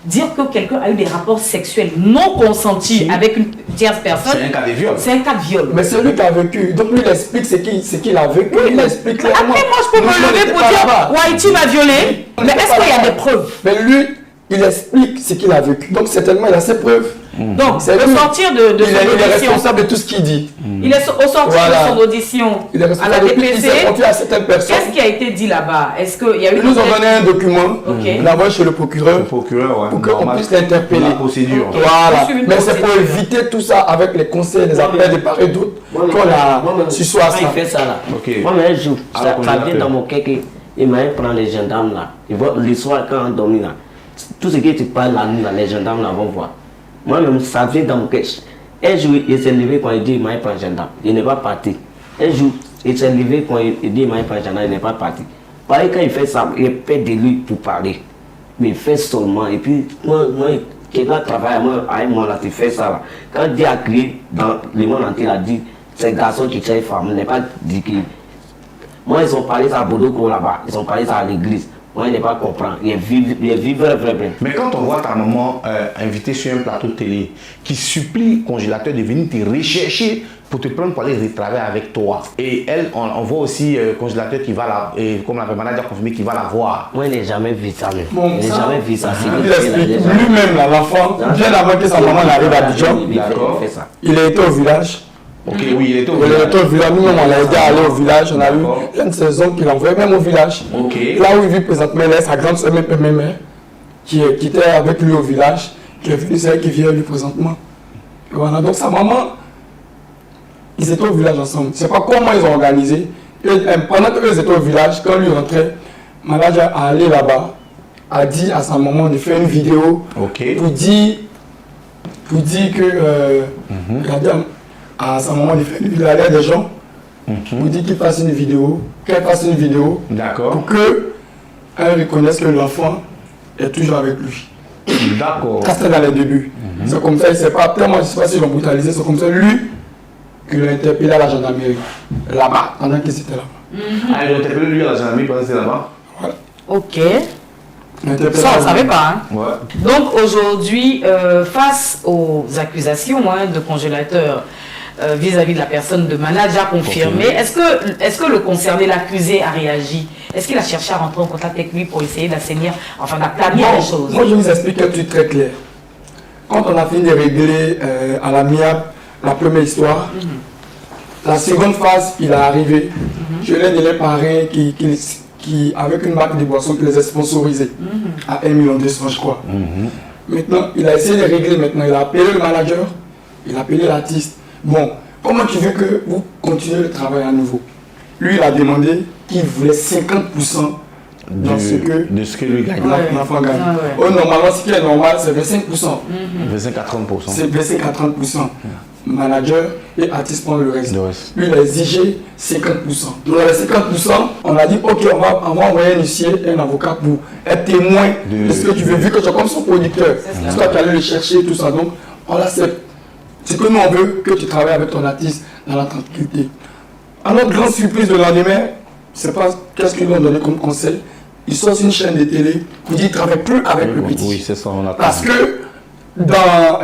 S2: Dire que quelqu'un a eu des rapports sexuels non consentis avec une tierce personne,
S1: c'est un cas de viol.
S2: c'est un cas de viol.
S4: Mais c'est lui qui a vécu. Donc lui, il explique ce qu'il a vécu. Il explique
S2: Après,
S4: clairement.
S2: moi, je peux
S4: Nous,
S2: me
S4: on
S2: lever
S4: n'était
S2: pour
S4: pas
S2: dire
S4: là-bas.
S2: Wahiti m'a violé.
S4: On
S2: Mais
S4: n'était
S2: est-ce
S4: pas
S2: qu'il y a
S4: là-bas.
S2: des preuves?
S4: Mais lui, il explique ce qu'il a vécu. Donc certainement, il a ses preuves.
S2: Donc,
S4: C'est
S2: au
S4: lui.
S2: sortir de
S4: Il
S2: son
S4: est
S2: audition,
S4: responsable de tout ce qu'il dit.
S2: il est au sortir
S4: Voilà.
S2: de son audition
S4: Il est
S2: à la
S4: responsable de tout. Il
S2: DPC,
S4: s'est confié à certaines personnes.
S2: qu'est-ce qui a été dit là-bas? Est-ce qu'il y a eu
S4: Ils nous ont donné un document.
S2: Ok.
S4: On l'a envoyé chez le procureur.
S1: Le procureur, ouais.
S4: Pour qu'on
S1: normal.
S4: puisse l'interpeller.
S1: La procédure.
S2: Ok.
S4: Voilà.
S2: Poursuivre une
S4: Mais c'est pour
S2: procédure.
S4: éviter tout ça avec les conseils, les appels de part et d'autre qu'on a su soit
S3: Quand il
S4: ça.
S3: fait ça là,
S1: Ok.
S3: moi mais un jour,
S1: Alors,
S3: ça vient dans mon cœur qu'il m'a prend les gendarmes là. Ils vont le soir quand on dormit là. Tout ce que tu parles la nuit là, les gendarmes là vont voir. Moi-même, ça vient dans mon cœur. Un jour, il s'est levé quand il dit il m'a pris un gendarme. Il n'est pas parti. Un jour, il s'est levé quand il dit il m'a pris un gendarme. Il n'est pas parti. Pareil, quand il fait ça, il perd de lui pour parler. Mais il fait seulement. Et puis, moi quelqu'un travaille avec moi là, tu fais ça là. Quand Dieu a crié dans le monde entier, il a dit ces garçons qui tuent les femmes, il n'est pas dit que. Moi, ils ont parlé ça à Bodoko là-bas. Ils ont parlé ça à l'église. Moi, il n'est pas comprendre. Il est vivre vrai.
S1: Mais quand on voit ta maman invitée sur un plateau de télé qui supplie le congélateur de venir te rechercher pour te prendre pour aller retravailler avec toi. Et elle, on voit aussi le congélateur qui va la, comme la manager confirmé, qui va la voir.
S3: Moi, je n'ai jamais vu ça.
S4: Bon,
S3: Je n'ai
S4: ça,
S3: jamais vu ça.
S4: Il explique lui-même, là, l'enfant, bien avant que sa maman n'arrive à Abidjan,
S1: D'accord.
S3: Il fait ça.
S4: il a été au village.
S1: Ok, oui, il était au
S4: Il a été au village. Nous-mêmes, on l'a aidé à aller au village. On a eu
S1: D'accord.
S4: plein de saisons qu'il envoyait même au village.
S1: Ok.
S4: Là où il vit présentement, il a sa grande sœur, même qui était avec lui au village, qui est venue, c'est elle qui vient lui présentement. Et voilà, donc sa maman, ils étaient au village ensemble. Je ne sais pas comment ils ont organisé. Et, pendant qu'eux étaient au village, quand lui rentrait, manager a allé là-bas, a dit à sa maman de faire une vidéo
S1: Ok.
S4: pour dire que il a dit à sa maman de faire une vidéo, il a des gens pour dire qu'il fasse une vidéo, qu'elle fasse une vidéo
S1: D'accord.
S4: pour qu'elle reconnaisse que l'enfant est toujours avec lui.
S1: D'accord.
S4: Ça c'était dans les débuts. C'est comme ça, il ne sait pas, tellement je ne sais pas s'ils l'ont brutalisé, c'est comme ça, lui, qu'il a interpellé à la gendarmerie, là-bas, pendant qu'il était là-bas.
S1: Ah, ils ont interpellé lui à la gendarmerie pendant que c'était là-bas.
S4: Voilà.
S2: Ok.
S4: Il a interpellé
S2: Ça, on
S4: à
S2: ne
S4: la
S2: savait pas. Hein.
S1: Ouais.
S2: Donc aujourd'hui, face aux accusations de congélateur vis-à-vis de la personne de manager confirmé, est-ce que le concerné, l'accusé, a réagi? Est-ce qu'il a cherché à rentrer en contact avec lui pour essayer d'assainir, enfin d'aplanir les choses?
S4: Moi, je vous explique un truc très clair. Quand on a fini de régler à l'amiable la première histoire, la seconde phase, il est arrivé. Je l'ai donné parrain qui, avec une marque de boissons qui les a sponsorisés à 1,2 million, je crois. Maintenant, il a essayé de régler maintenant. Il a appelé le manager. Il a appelé l'artiste. Bon, comment tu veux que vous continuez le travail à nouveau? Lui, il a demandé qu'il voulait 50%
S1: de ce que lui gagne.
S4: L'enfant gagne. Oh, normalement, ce qui est normal, c'est 25%.
S1: 25 à 30%.
S4: C'est 25 à 30%. Manager et artiste prennent le reste. Lui, il a exigé 50%. Donc, dans les 50%, on a dit ok, on va envoyer un huissier et un avocat pour être témoin de ce que tu veux, vu que tu es comme son producteur. C'est toi qui allais le chercher, tout ça. Donc, on l'accepte. C'est que nous, on veut que tu travailles avec ton artiste dans la tranquillité. À notre grande surprise le lendemain, je ne sais pas qu'est-ce qu'ils lui ont donné comme conseil. Ils sortent une chaîne de télé pour dire qu'ils ne travaillent plus avec le petit.
S1: Oui, c'est ça, on a
S4: parce que dans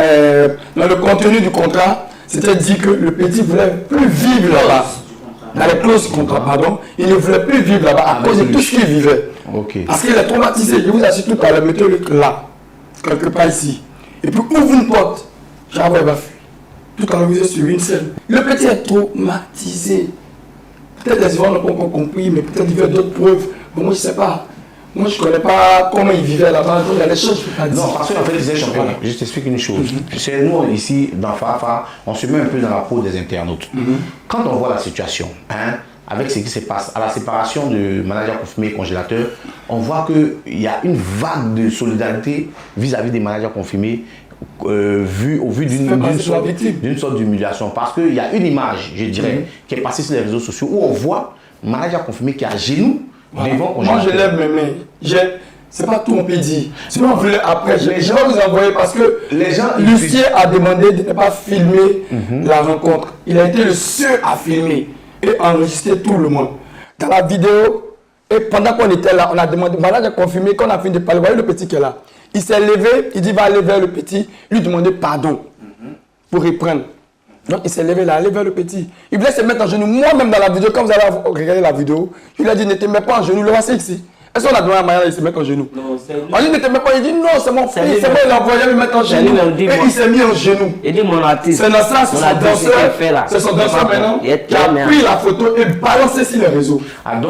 S4: le contenu du contrat, c'était dit que le petit ne voulait plus vivre là-bas. Dans les clauses du contrat, pardon, il ne voulait plus vivre là-bas à cause de tout ce qu'il vivait. Parce qu'il est traumatisé. Je vous assure tout à l'heure, mettez-le là, quelque part ici. Et puis ouvre une porte. J'avoue, il va fuir. Tout en vous sur une scène. Le petit est traumatisé. Peut-être les gens n'ont pas encore compris, mais peut-être il y a d'autres preuves. Mais moi, je ne sais pas. Moi, je ne connais pas comment il vivait là-bas. Il y a des choses que je ne peux pas dire.
S1: Non, parce qu'en fait, disait champion, je t'explique une chose. C'est nous, ici, dans Fafa, on se met un peu dans la peau des internautes. Quand on voit la situation, avec ce qui se passe, à la séparation du manager confirmé et congélateur, on voit qu'il y a une vague de solidarité vis-à-vis des managers confirmés. Au vu d'une sorte d'humiliation, parce qu'il y a une image, je dirais, qui est passée sur les réseaux sociaux où on voit un manager confirmé qui est à genoux devant.
S4: Moi, je lève mes mains. C'est pas tout on peut dire. Si on voulait après, je vais vous envoyer parce que
S1: les gens,
S4: Lucien a demandé de ne pas filmer la rencontre. Il a été le seul à filmer et enregistrer tout le monde. Dans la vidéo, et pendant qu'on était là, on a demandé, manager confirmé, qu'on a fini de parler, vous voyez le petit qui est là. Il s'est levé, il dit va aller vers le petit, lui demander pardon pour reprendre. Donc il s'est levé là, aller vers le petit. Il voulait se mettre en genoux. Moi-même dans la vidéo, quand vous allez regarder la vidéo, il a dit ne te mets pas en genoux, le voici ici. Est-ce qu'on a demandé à Maya de se mettre en genoux? Non, c'est lui. On dit ne te mets pas, il dit non, c'est mon fils, c'est moi, il a envoyé me mettre en genoux. Et il s'est mis en genoux.
S3: Il dit mon artiste.
S4: C'est dans ça, c'est son danseur. C'est son danseur maintenant. Il a pris la photo et balancé sur les réseaux.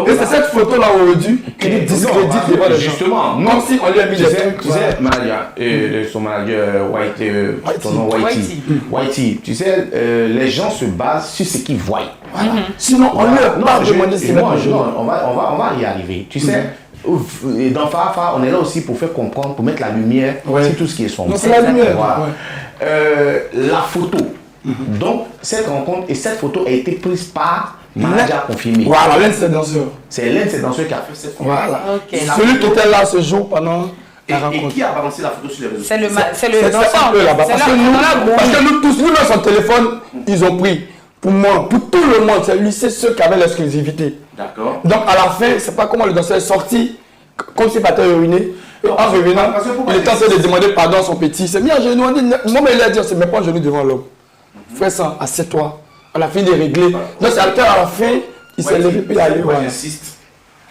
S4: Et c'est cette photo-là aujourd'hui qui nous discrédite devant les gens.
S1: Justement,
S4: comme si on lui a mis des trucs.
S1: Tu sais, son manager, son nom Whitey, tu sais, les gens se basent sur ce qu'ils voient.
S4: Sinon, on lui a pas demandé de se mettre en genoux.
S1: On va y arriver. Tu sais, dans Fafa, on est là aussi pour faire comprendre, pour mettre la lumière sur tout ce qui est sombre.
S4: C'est la lumière.
S1: La photo. Donc, cette rencontre et cette photo a été prise par manager confirmé.
S4: Voilà, l'un de ses danseurs.
S1: C'est l'un de ses danseurs qui a fait cette photo.
S4: Voilà. Celui qui était là ce jour pendant la rencontre.
S1: Et qui a balancé la photo sur les réseaux?
S2: C'est le danseur.
S4: Parce que nous tous, nous, dans son téléphone, ils ont pris. Pour moi, pour tout le monde, c'est lui, c'est ceux qui avaient l'exclusivité. D'accord. Donc à la fin, c'est pas comment le danseur est sorti, comme s'il était ruiné. Et en revenant, il était en train de demander pardon à son petit. Il s'est mis à genoux. On dit, moi, il a dit, on ne se met pas à genoux devant l'homme. Fais ça, assieds-toi. On a fini de régler. Donc c'est à la fin, il s'est levé puis il est allé.
S1: J'insiste.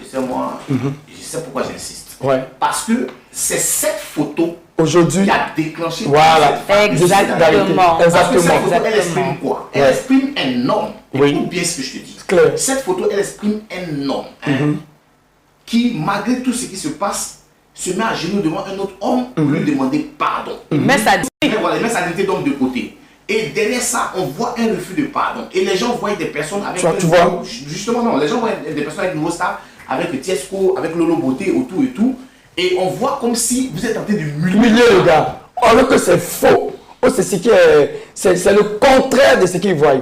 S1: Je sais pourquoi j'insiste.
S4: Ouais.
S1: Parce que c'est cette photo
S4: aujourd'hui
S1: qui a déclenché.
S4: Voilà.
S2: Exactement.
S1: Parce que cette photo, elle exprime quoi? Elle exprime un homme. Écoute bien ce que je te dis.
S4: Clair.
S1: Cette photo, elle exprime un homme qui, malgré tout ce qui se passe, se met à genoux devant un autre homme pour lui demander pardon.
S2: Mais ça dit.
S1: Voilà, il met sa dignité d'homme de côté. Et derrière ça, on voit un refus de pardon. Et les gens voient des personnes avec...
S4: Tu vois?
S1: Justement, non. Les gens voient des personnes avec nouveau staff, avec Tiesco, avec Lolo Beauté, autour et tout. Et on voit comme si vous êtes en train de
S4: humilier le gars. Alors que c'est faux. C'est le contraire de ce qu'il voit.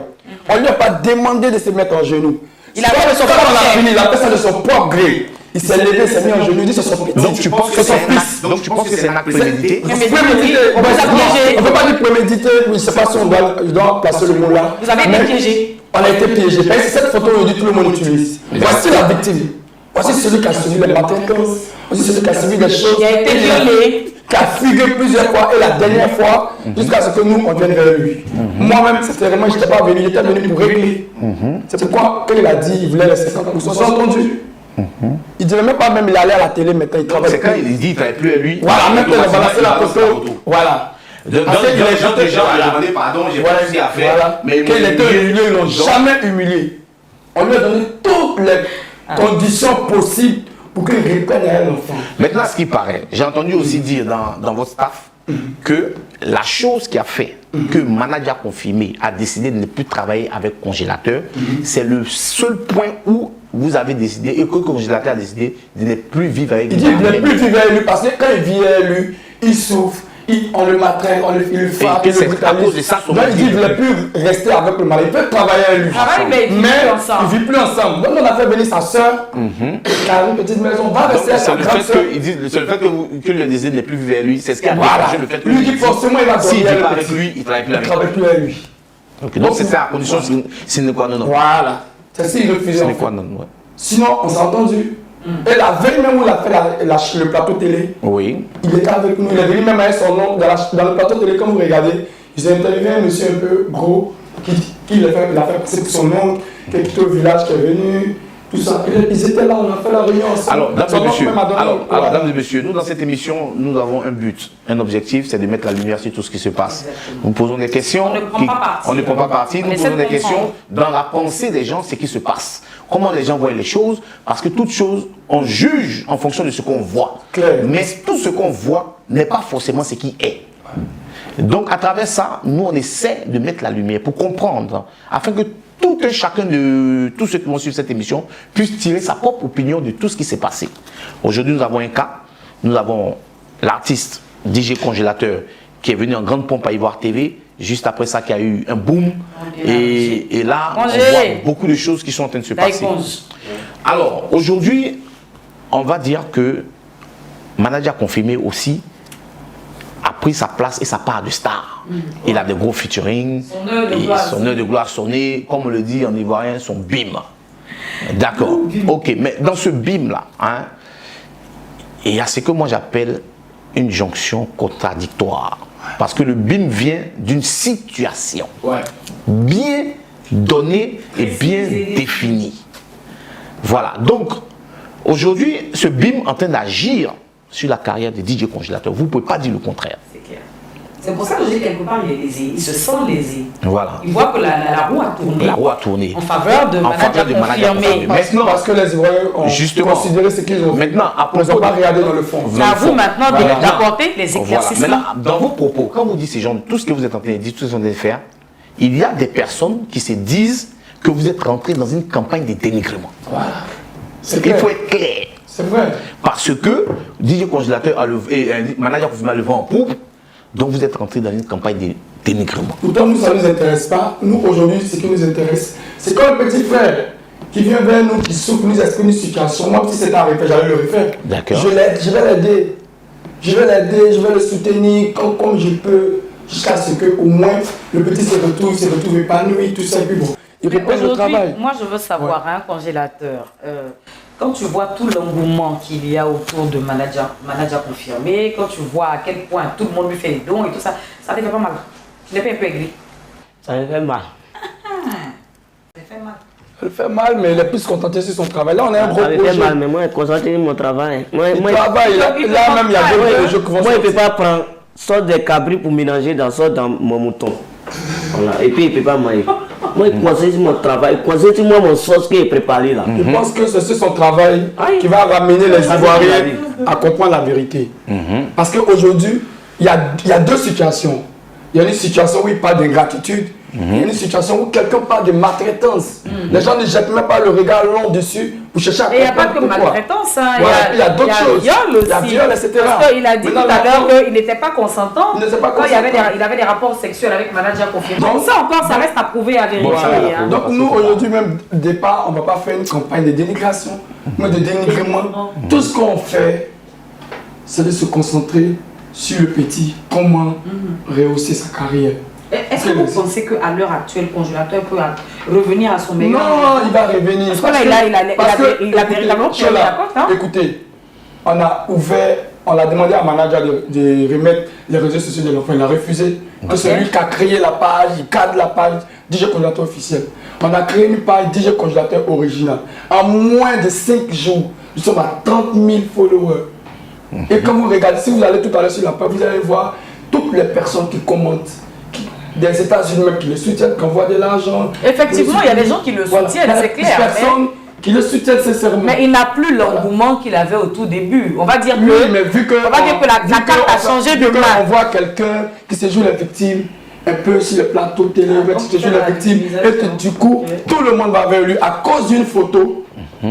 S4: On ne lui a pas demandé de se mettre en genoux. Il a fait ça de son propre gré. Il s'est levé, il s'est mis en genoux, il dit c'est son petit.
S1: Donc tu penses que c'est un acte prémédité?
S4: On ne peut pas dire prémédité, je ne sais pas si on doit placer le mot là.
S2: Vous avez été piégé.
S4: On a été piégé. C'est cette photo aujourd'hui, tout le monde utilise. Voici la victime. Voici celui qui a suivi les matins. Voici celui qui a suivi des choses.
S2: Il a été violé.
S4: Qui a fugué plusieurs fois et la dernière fois, jusqu'à ce que nous, on vienne vers lui. Moi-même, c'était vraiment, je n'étais pas venu, j'étais venu pour régler. C'est pourquoi, quand il a dit qu'il voulait les 50%, j'ai entendu. Il ne disait même pas, même il allait à la télé maintenant, il travaille.
S1: C'est quand il dit qu'il ne plus à lui.
S4: Voilà, même quand il a balancé la photo. Voilà.
S1: Donc les gens lui ont demandé pardon, j'ai pas réussi à faire.
S4: Mais quand il était humilié, ils ne l'ont jamais humilié. On lui a donné toutes les conditions possibles pour qu'il reprenne à un enfant.
S1: Maintenant, ce qui paraît, j'ai entendu aussi dire dans votre staff que la chose qui a fait que Manager Confirmé a décidé de ne plus travailler avec Congélateur, c'est le seul point où vous avez décidé et que le Congélateur a décidé de ne plus vivre avec lui.
S4: Il dit de ne plus vivre avec lui parce que quand il vit avec lui, il souffre. On le matraque, il le frappe,
S1: et que c'est à cause de ça son
S4: donc il dit qu'il ne veut plus rester avec le mari. Il peut travailler avec lui.
S2: Mais ils vivent plus ensemble.
S4: Il ne vit plus ensemble. Donc on a fait venir sa soeur, qui a une petite maison, va rester avec sa grande soeur.
S1: C'est le fait que le désir n'est plus vivre avec lui, c'est ce qui a
S4: Déclenché
S1: le fait que
S4: lui dit forcément il va
S1: s'il
S4: dormir
S1: ne vit pas
S4: avec
S1: avec lui, il ne
S4: travaille plus avec lui.
S1: Donc c'est ça la condition sine qua non.
S4: Voilà. C'est s'il refusait.
S1: Sine qua non, ouais.
S4: Sinon, on s'est entendu. Et la veille même où il a fait le plateau télé,
S1: Oui.
S4: il était avec nous. Il est venu même avec son nom dans le plateau télé, comme vous regardez. Ils ont interviewé un monsieur un peu gros qui a fait passer pour son nom, qui est quitté au village, qui est venu, tout ça. Ils étaient là, on a fait la réunion ensemble.
S1: Alors, dames et messieurs, nous dans cette émission, nous avons un but, un objectif, c'est de mettre la lumière sur tout ce qui se passe.
S2: Exactement.
S1: Nous posons des questions.
S2: On ne prend pas parti.
S1: On ne prend pas parti. Nous
S2: essaie
S1: posons
S2: de
S1: des questions
S2: comprendre.
S1: dans la pensée des gens, ce qui se passe. Comment les gens voient les choses, parce que toute chose, on juge en fonction de ce qu'on voit.
S4: Claire.
S1: Mais tout ce qu'on voit n'est pas forcément ce qui est. Donc, à travers ça, nous, on essaie de mettre la lumière pour comprendre, afin que tout un chacun de tous ceux qui vont suivre cette émission puisse tirer sa propre opinion de tout ce qui s'est passé. Aujourd'hui, nous avons un cas. Nous avons l'artiste DJ Congélateur qui est venu en grande pompe à Ivoire TV. Juste après ça, qu'il y a eu un boom. Et là, on voit beaucoup de choses qui sont en train de se passer. Alors, aujourd'hui, on va dire que Manager Confirmé aussi a pris sa place et sa part de star. Il a des gros featuring. Son heure de gloire sonné, comme on le dit en ivoirien, son bim. D'accord. Ok, mais dans ce bim-là, hein, il y a ce que moi j'appelle une jonction contradictoire. Parce que le bim vient d'une situation bien donnée et bien définie. Voilà. Donc, aujourd'hui, ce bim est en train d'agir sur la carrière de DJ Congélateur. Vous ne pouvez pas dire le contraire.
S2: C'est clair. C'est pour ça que je dis quelque part, il est lésé. Il se sent lésé.
S1: Voilà.
S2: Il voit que la roue a tourné.
S1: La roue a tourné.
S2: En faveur de Manager Confirmé.
S1: Maintenant,
S4: parce que les Ivoiriens ont considéré ce qu'ils ont fait.
S1: Maintenant,
S4: ils n'ont pas regardé dans le fond.
S2: C'est à vous maintenant d'apporter les éclaircissements.
S1: Maintenant, dans vos propos, quand vous dites ces gens, tout ce que vous êtes en train de dire, tout ce que vous êtes en train de faire, il y a des personnes qui se disent que vous êtes rentré dans une campagne de dénigrement.
S4: Voilà.
S1: Il faut être clair.
S4: C'est vrai.
S1: Parce que DJ Congélateur et Manager Confirmé a le vent en poupe, donc vous êtes rentré dans une campagne de dénigrement.
S4: Pourtant, nous, ça ne nous intéresse pas. Nous, aujourd'hui, ce qui nous intéresse, c'est comme un petit frère qui vient vers nous, qui souffre, nous exprime une situation. Moi, si c'était un refaire, j'allais le refaire.
S1: D'accord.
S4: Je vais l'aider. Je vais le soutenir comme je peux, jusqu'à ce qu'au moins le petit se retrouve épanoui, tout ça. Et puis bon, il reprend le travail.
S2: Moi, je veux savoir, Congélateur, quand tu vois tout l'engouement qu'il y a autour de Manager Confirmé, quand tu vois à quel point tout le monde lui fait des dons et tout ça, ça te fait pas mal. Tu n'es pas un peu aigri.
S3: Ça me fait mal.
S2: Ça te fait mal.
S4: Elle fait mal, mais elle est plus concentrée sur son travail. Là, on a un gros
S3: Ça me
S4: projet.
S3: fait mal, mais moi, je suis concentré sur mon travail. Moi,
S4: Il travaille, là, même, il y a deux projets qui vont
S3: moi, il ne peut
S4: sortir.
S3: pas prendre sorte de cabri pour mélanger dans mon mouton. Voilà. Et puis, il ne peut pas manger. Moi, il concentre sur mon travail. Il concentre sur moi mon sauce qui est préparé là.
S4: Je pense que c'est son travail qui va ramener les Ivoiriens à comprendre la vérité. Parce qu'aujourd'hui, il y a deux situations. Il y a une situation où il parle d'ingratitude. Il y a une situation où quelqu'un parle de maltraitance. Les gens ne jettent même pas le regard long dessus pour chercher à
S2: Et il n'y a
S4: comprendre
S2: pas que
S4: pourquoi.
S2: maltraitance,
S4: Il y a d'autres choses.
S2: Il y a viol aussi.
S4: Il y a viol, etc.
S2: Parce qu'il a dit tout à l'heure qu'il n'était pas consentant.
S4: Il n'était pas
S2: quand
S4: consentant.
S2: il avait des rapports sexuels avec Manager Confirmé.
S4: Donc,
S2: Donc ça encore, ça reste à prouver, à vérifier. Hein.
S4: Donc nous, aujourd'hui même, départ, on ne va pas faire une campagne de dénigration, mais de dénigrement. Tout ce qu'on fait, c'est de se concentrer sur le petit, comment rehausser sa carrière.
S2: Est-ce que vous pensez qu'à l'heure actuelle, Congélateur peut revenir à son meilleur?
S4: Non, il va revenir.
S2: Parce que là, il a véritablement pris la porte. Hein?
S4: Écoutez, on a demandé à Manager de remettre les réseaux sociaux de l'enfant. Il a refusé. Que c'est lui qui a créé la page, il cadre la page DJ Congélateur officiel. On a créé une page DJ Congélateur original. En moins de 5 jours, nous sommes à 30 000 followers. Et quand vous regardez, si vous allez tout à l'heure sur la page, vous allez voir toutes les personnes qui commentent. Des États-Unis même qui le soutiennent, qui envoient de l'argent.
S2: Effectivement, il y a des gens qui le soutiennent, c'est clair.
S4: Personnes qui le soutiennent sincèrement.
S2: Mais il n'a plus l'engouement qu'il avait au tout début. On va dire
S4: Oui,
S2: que,
S4: mais vu que,
S2: on va dire que la carte a changé de main.
S4: On voit quelqu'un qui se joue la victime, un peu sur le plateau télé, qui se joue la victime, et que du coup, tout le monde va vers lui à cause d'une photo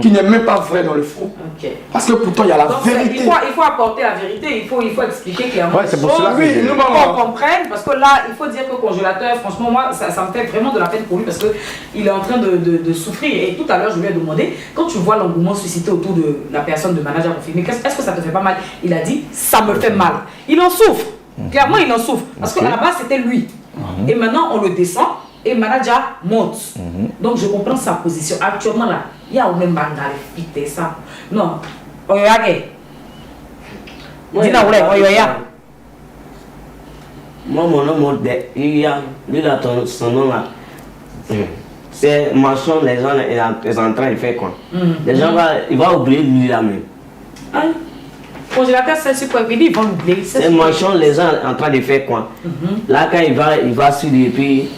S4: qui n'est même pas vraie dans le fond.
S2: Okay.
S4: Parce que pourtant, il y a la
S2: Donc,
S4: vérité.
S2: il faut apporter la vérité, il faut expliquer clairement.
S1: Ouais, c'est pour cela que
S4: oui, nous,
S2: qu'on comprenne, parce que là, il faut dire que le congélateur, franchement, moi, ça me fait vraiment de la peine pour lui parce qu'il est en train de souffrir. Et tout à l'heure, je lui ai demandé, quand tu vois l'engouement suscité autour de la personne de manager confirmé, est-ce que ça te fait pas mal? Il a dit, ça me fait mal. Il en souffre. Clairement, il en souffre. Parce qu'à la base, c'était lui. Et maintenant, on le descend et manager monte. Donc, je comprends sa position. Actuellement, là, il y a au même bandal, vite ça. Non. Oyoyage. Dis-nous, oyoya.
S3: Moi, mon nom, il y a, lui, là, son nom là. C'est mention, les gens ils sont en train de faire quoi. Les gens il va oublier lui là même.
S2: Congélateur, c'est ce qu'on dit, ils vont l'oublier.
S3: C'est mention, les gens en train de faire quoi. Là, quand il va sur les puis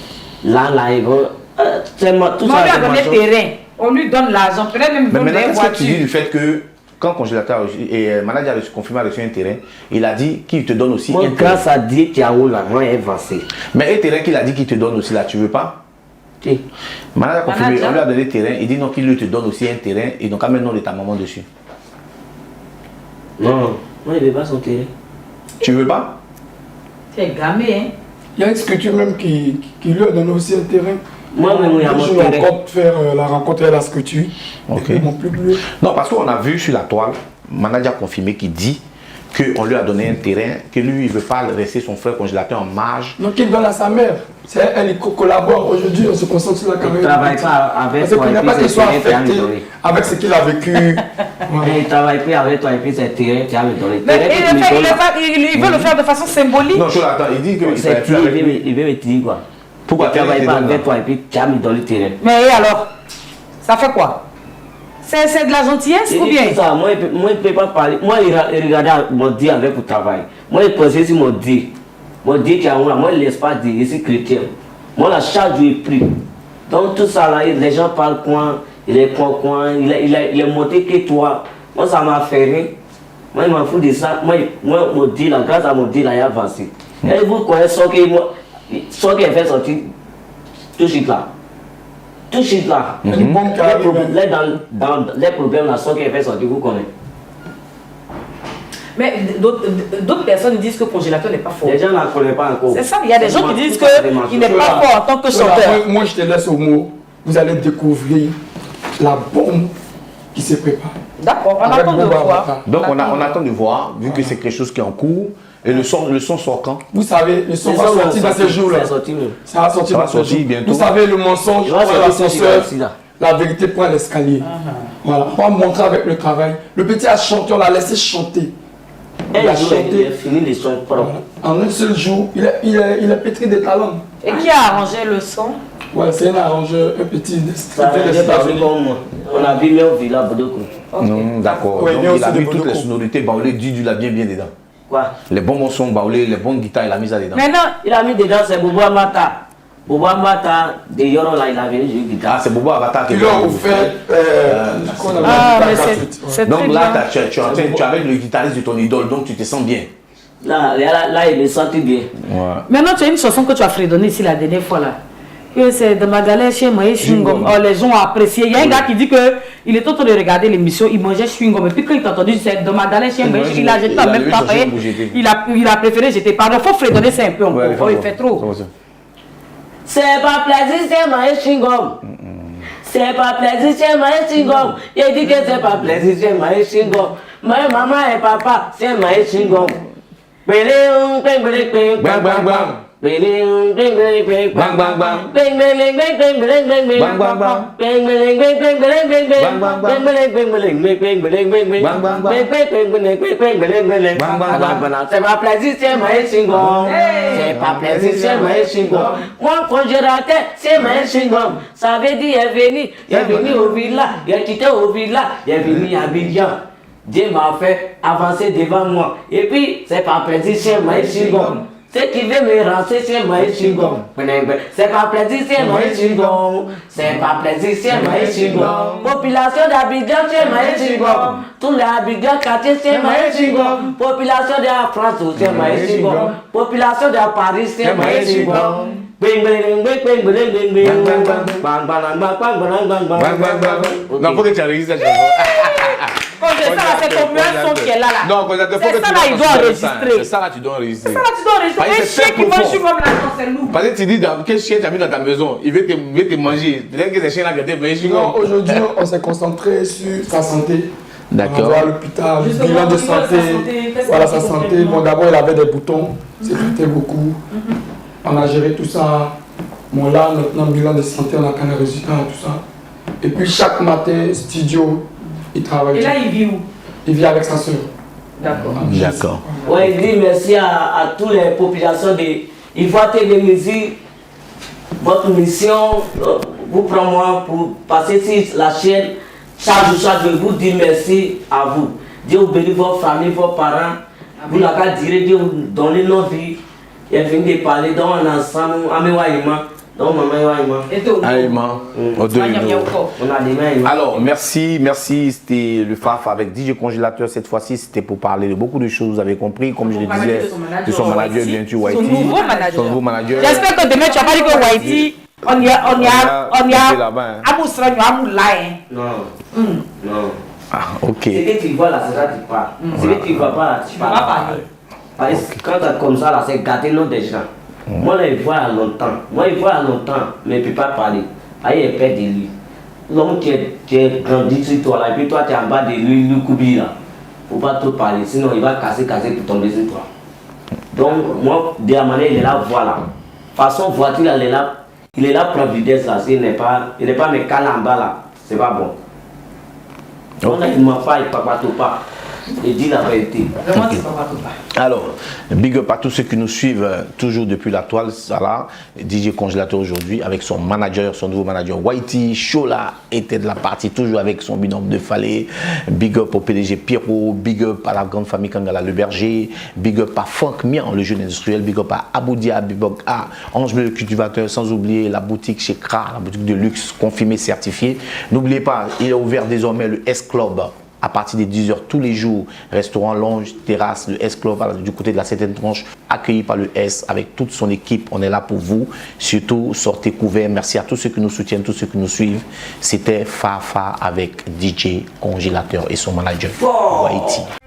S3: là, ils vont. Tout ça.
S2: On lui a donné terrain, on lui donne l'argent, peut-être même
S1: Mais
S2: donner
S1: maintenant,
S2: des
S1: qu'est-ce que tu dis
S2: voitures.
S1: du fait que quand congélateur et manager a confirmé a reçu un terrain, il a dit qu'il te donne aussi
S3: Moi,
S1: un terrain.
S3: grâce à Dieu, Tiago, là, moi, est avancé.
S1: Mais un terrain qu'il a dit qu'il te donne aussi là, tu veux pas? Manager a confirmé, on lui a donné le terrain, il dit non qu'il te donne aussi un terrain et donc amène le nom de ta maman dessus.
S3: Non, moi, il ne veut pas son terrain.
S1: Tu veux pas?
S2: C'est gamé, hein.
S4: Il y a une sculpture même qui lui a donné aussi un terrain.
S3: Moi-même, il y a mon
S4: Je
S3: terrain.
S4: compte faire la rencontre et la sculpture.
S1: Ok.
S4: Ils m'ont plus bleu.
S1: Non, parce qu'on a vu sur la toile, manager confirmé qui dit qu'on lui a donné un terrain, que lui, il ne veut pas laisser son frère congélateur en marge.
S4: Donc il donne à sa mère. C'est elle qui collabore aujourd'hui, on se concentre sur la
S3: Il
S4: carrière.
S3: ne travaille pas avec
S4: Parce qu'il
S3: toi
S4: n'y a
S3: et
S4: pas
S3: puis
S4: qu'il
S3: c'est
S4: soit
S3: terrain, tu as
S4: affecté
S3: me donné.
S4: avec ce qu'il a vécu. Voilà.
S3: Il ne travaille plus avec toi et puis c'est terrain, tu as me donné.
S2: Mais il veut le faire de façon symbolique.
S1: Non, Jonathan, il dit qu'il ne
S3: C'est
S1: travaille plus avec lui.
S3: il veut me dire quoi.
S1: Pourquoi
S3: Il ne travaille pas
S1: terrain,
S3: avec toi et puis tu as me donné le terrain.
S2: Mais et alors, ça fait quoi? C'est de la gentillesse ou bien?
S3: Ça, moi, il ne peut pas parler. Moi, il regarde mon Dieu avec le travail. Moi, il pensait sur mon Dieu. Mon Dieu qui a moi, il ne laisse pas dire, je suis chrétien. Moi, là, chaque jour, il prie. Donc, tout ça, là, les gens parlent quoi, il est quoi, il est monté que toi. Moi, ça m'a fait rire. Moi, il m'en fout de ça. Moi, mon Dieu, là, grâce à mon Dieu, là, il a avancé. Et vous connaissez ce qu'il a fait sortir, tout de suite là. Tout de suite là.
S4: Une bombe qui arrive.
S3: Dans les problèmes là, ce qu'il a fait sortir, vous connaissez.
S2: Mais d'autres personnes disent que le congélateur n'est pas fort.
S3: Les gens ne connaissent pas encore.
S2: C'est ça, il y a des gens qui disent qu'il n'est pas fort en tant que
S4: Voilà,
S2: chanteur.
S4: moi, je te laisse au mot. Vous allez découvrir la bombe qui se prépare.
S2: D'accord, on
S4: Avec
S2: attend de
S4: Boba
S2: voir.
S4: Avatar.
S1: Donc on attend de voir, vu que c'est quelque chose qui est en cours, et le son sort quand?
S4: Vous savez, le son va sortir dans ces jours-là. Ça va sortir
S1: Ça va
S4: dans ces
S1: sortir
S4: jours.
S1: bientôt.
S4: Vous savez, le mensonge
S3: Il va
S4: prend
S3: sortir
S4: l'ascenseur,
S3: ici, là.
S4: la vérité prend l'escalier. Voilà, on va montrer avec le travail. Le petit a chanté, on l'a laissé chanter. Il a
S3: Il a
S4: chanté.
S3: fini les sons propres.
S4: En un seul jour, il est pétri de talent.
S2: Et qui a arrangé le son?
S4: Ouais, c'est un arrangeur, un petit
S3: Ça
S4: des
S3: n'est pas vu
S4: États-Unis.
S3: comme moi. On a vu même au village Bodoko.
S1: Non, d'accord.
S4: Ouais,
S1: Donc
S4: il y a
S1: il a
S4: aussi
S1: mis
S4: des
S1: toutes les
S4: Bodoko.
S1: sonorités baoulées du la bien dedans.
S3: Quoi?
S1: Les bons sons baoulés, les bonnes guitares, il a mis ça dedans.
S2: Maintenant,
S3: Il a mis dedans, c'est Bobo Amata. Bobo Amata, de Yoro là, il a venu jouer
S1: Ah,
S3: guitare.
S1: c'est Bobo Avatar qui
S4: Ils lui ont offert qu'on appelle
S2: ah,
S4: la
S2: mais
S4: gratuite.
S2: c'est très
S1: Donc
S2: bien.
S1: là, tu es avec le guitariste de ton idole, donc tu te sens bien.
S3: Là, il me sentit bien.
S1: Ouais.
S2: Maintenant, tu as une chanson que tu as fredonnée ici la dernière fois là. Que c'est de ma galère chez moi, chewing-gum. Oh, les gens ont apprécié. Il y a un gars qui dit qu'il était en train de regarder l'émission, il mangeait chewing-gum. Et puis quand il t'a entendu, c'est de ma galère chez moi, il a jeté en même temps. Il a préféré jeter. Pardon, il faut fredonner ça un peu encore. Oh, il fait trop.
S3: C'est pas plaisir, c'est ma chewing-gum. C'est pas plaisir, c'est ma chewing-gum. Il dit que c'est pas plaisir, c'est ma chewing-gum. Ma maman et papa, c'est ma chewing-gum.
S1: Bang, bang, bang. Bang, bang, bang.
S3: C'est pas plaisir, c'est ma chewing-gum. C'est pas plaisir, c'est ma chewing-gum. Moi, congélateur, c'est ma chewing-gum. Ça veut dire, il est venu au village, il est quitté au village, il est venu à Abidjan. Dieu m'a fait avancer devant moi. Et puis, c'est pas plaisir, c'est ma chewing-gum. Ce qui veut me rancer, c'est Maïs Chingom. C'est pas plaisir, c'est Maïs Chingom. C'est pas plaisir, c'est Maïs Chingom. Population d'Abidjan, c'est Maïs Chingom. Tous les Abidjan quartier, c'est Maïs Chingom. Population de la France, c'est Maïs Chingom. Population de Paris, c'est Maïs Chingom. Bing bing bing bing bing bing bing bang bang bang bang bang bang bang.
S1: Non, faut que tu enregistres cette chanson.
S2: Quand je ça, c'est ton meilleur son qui est là.
S1: Non, faut que
S2: c'est ça là, il doit enregistrer.
S1: C'est ça là, tu dois enregistrer.
S2: C'est ça là, tu dois enregistrer. Un chien qui mange comme la chanson, c'est lourd.
S1: Parce que tu dis, quel chien tu as mis dans ta maison, il veut te manger. Peut-être que ces chiens là que tu as mangé.
S4: Non, aujourd'hui, on s'est concentré sur sa santé.
S1: D'accord.
S4: On va à l'hôpital, bilan de santé. Voilà sa santé. Bon, d'abord, il avait des boutons, c'est coûté beaucoup. On a géré tout ça. Bon, là, maintenant, bilan de santé, on a qu'un résultat, tout ça. Et puis, chaque matin, studio, il travaille.
S2: Et là, il vit où?
S4: Il vit avec sa soeur.
S2: D'accord.
S1: D'accord.
S3: Ouais, il dit merci à toutes les populations de Ivoire TV Musique. Votre mission, vous prenez moi pour passer sur la chaîne. Chaque jour, je vous dis merci à vous. Dieu vous bénisse votre famille, vos parents. Vous n'avez pas dit, Dieu vous donne nos vies. Il est venu de parler dans un ensemble, donc maman
S1: Et toi?
S3: on a des mains.
S1: Alors, merci, c'était le FAF avec DJ Congélateur. Cette fois-ci, c'était pour parler de beaucoup de choses, vous avez compris, comme je le disais, de son manager, bien sûr, Whitey. Son nouveau manager.
S2: J'espère que demain, tu vas pas dire que Whitey, on y a, Amousra,
S3: Non. Non.
S1: Ah, ok.
S3: C'est que tu vois là, c'est ça que tu parles. C'est que tu vois pas là, tu parles. Parce que quand tu comme ça là, c'est gâter l'eau des gens. Moi, là, il voit à longtemps. Mais il ne peut pas parler. Aïe, il perd de lui. L'homme qui est grandi sur toi là, et puis toi, tu es en bas de lui, il coubille là. Il ne faut pas trop parler, sinon il va casser pour tomber sur toi. Donc, moi, de la manière, il est là, voilà. Façon voiture, il est là pour vitesse là. Il n'est pas mes cales en bas là. C'est pas bon. Donc, il ne m'a pas, il ne pas tout pas. Et dis la vérité.
S1: Alors, big up à tous ceux qui nous suivent toujours depuis la toile, ça là, DJ Congélateur aujourd'hui avec son manager, son nouveau manager Whitey. Chola était de la partie toujours avec son binôme de Fallait. Big up au PDG Pierrot, big up à la grande famille Kangala Le Berger, big up à Franck Mian, le jeune industriel, big up à Aboudia, big up à Ange Bleu le cultivateur, sans oublier la boutique chez Kra, la boutique de luxe confirmée, certifiée. N'oubliez pas, il est ouvert désormais le S-Club. À partir de 10h tous les jours, restaurant, lounge, terrasse, le S-Club du côté de la 7e tranche, accueilli par le S avec toute son équipe. On est là pour vous. Surtout, sortez couverts. Merci à tous ceux qui nous soutiennent, tous ceux qui nous suivent. C'était Fafa avec DJ Congélateur et son manager, Whitey.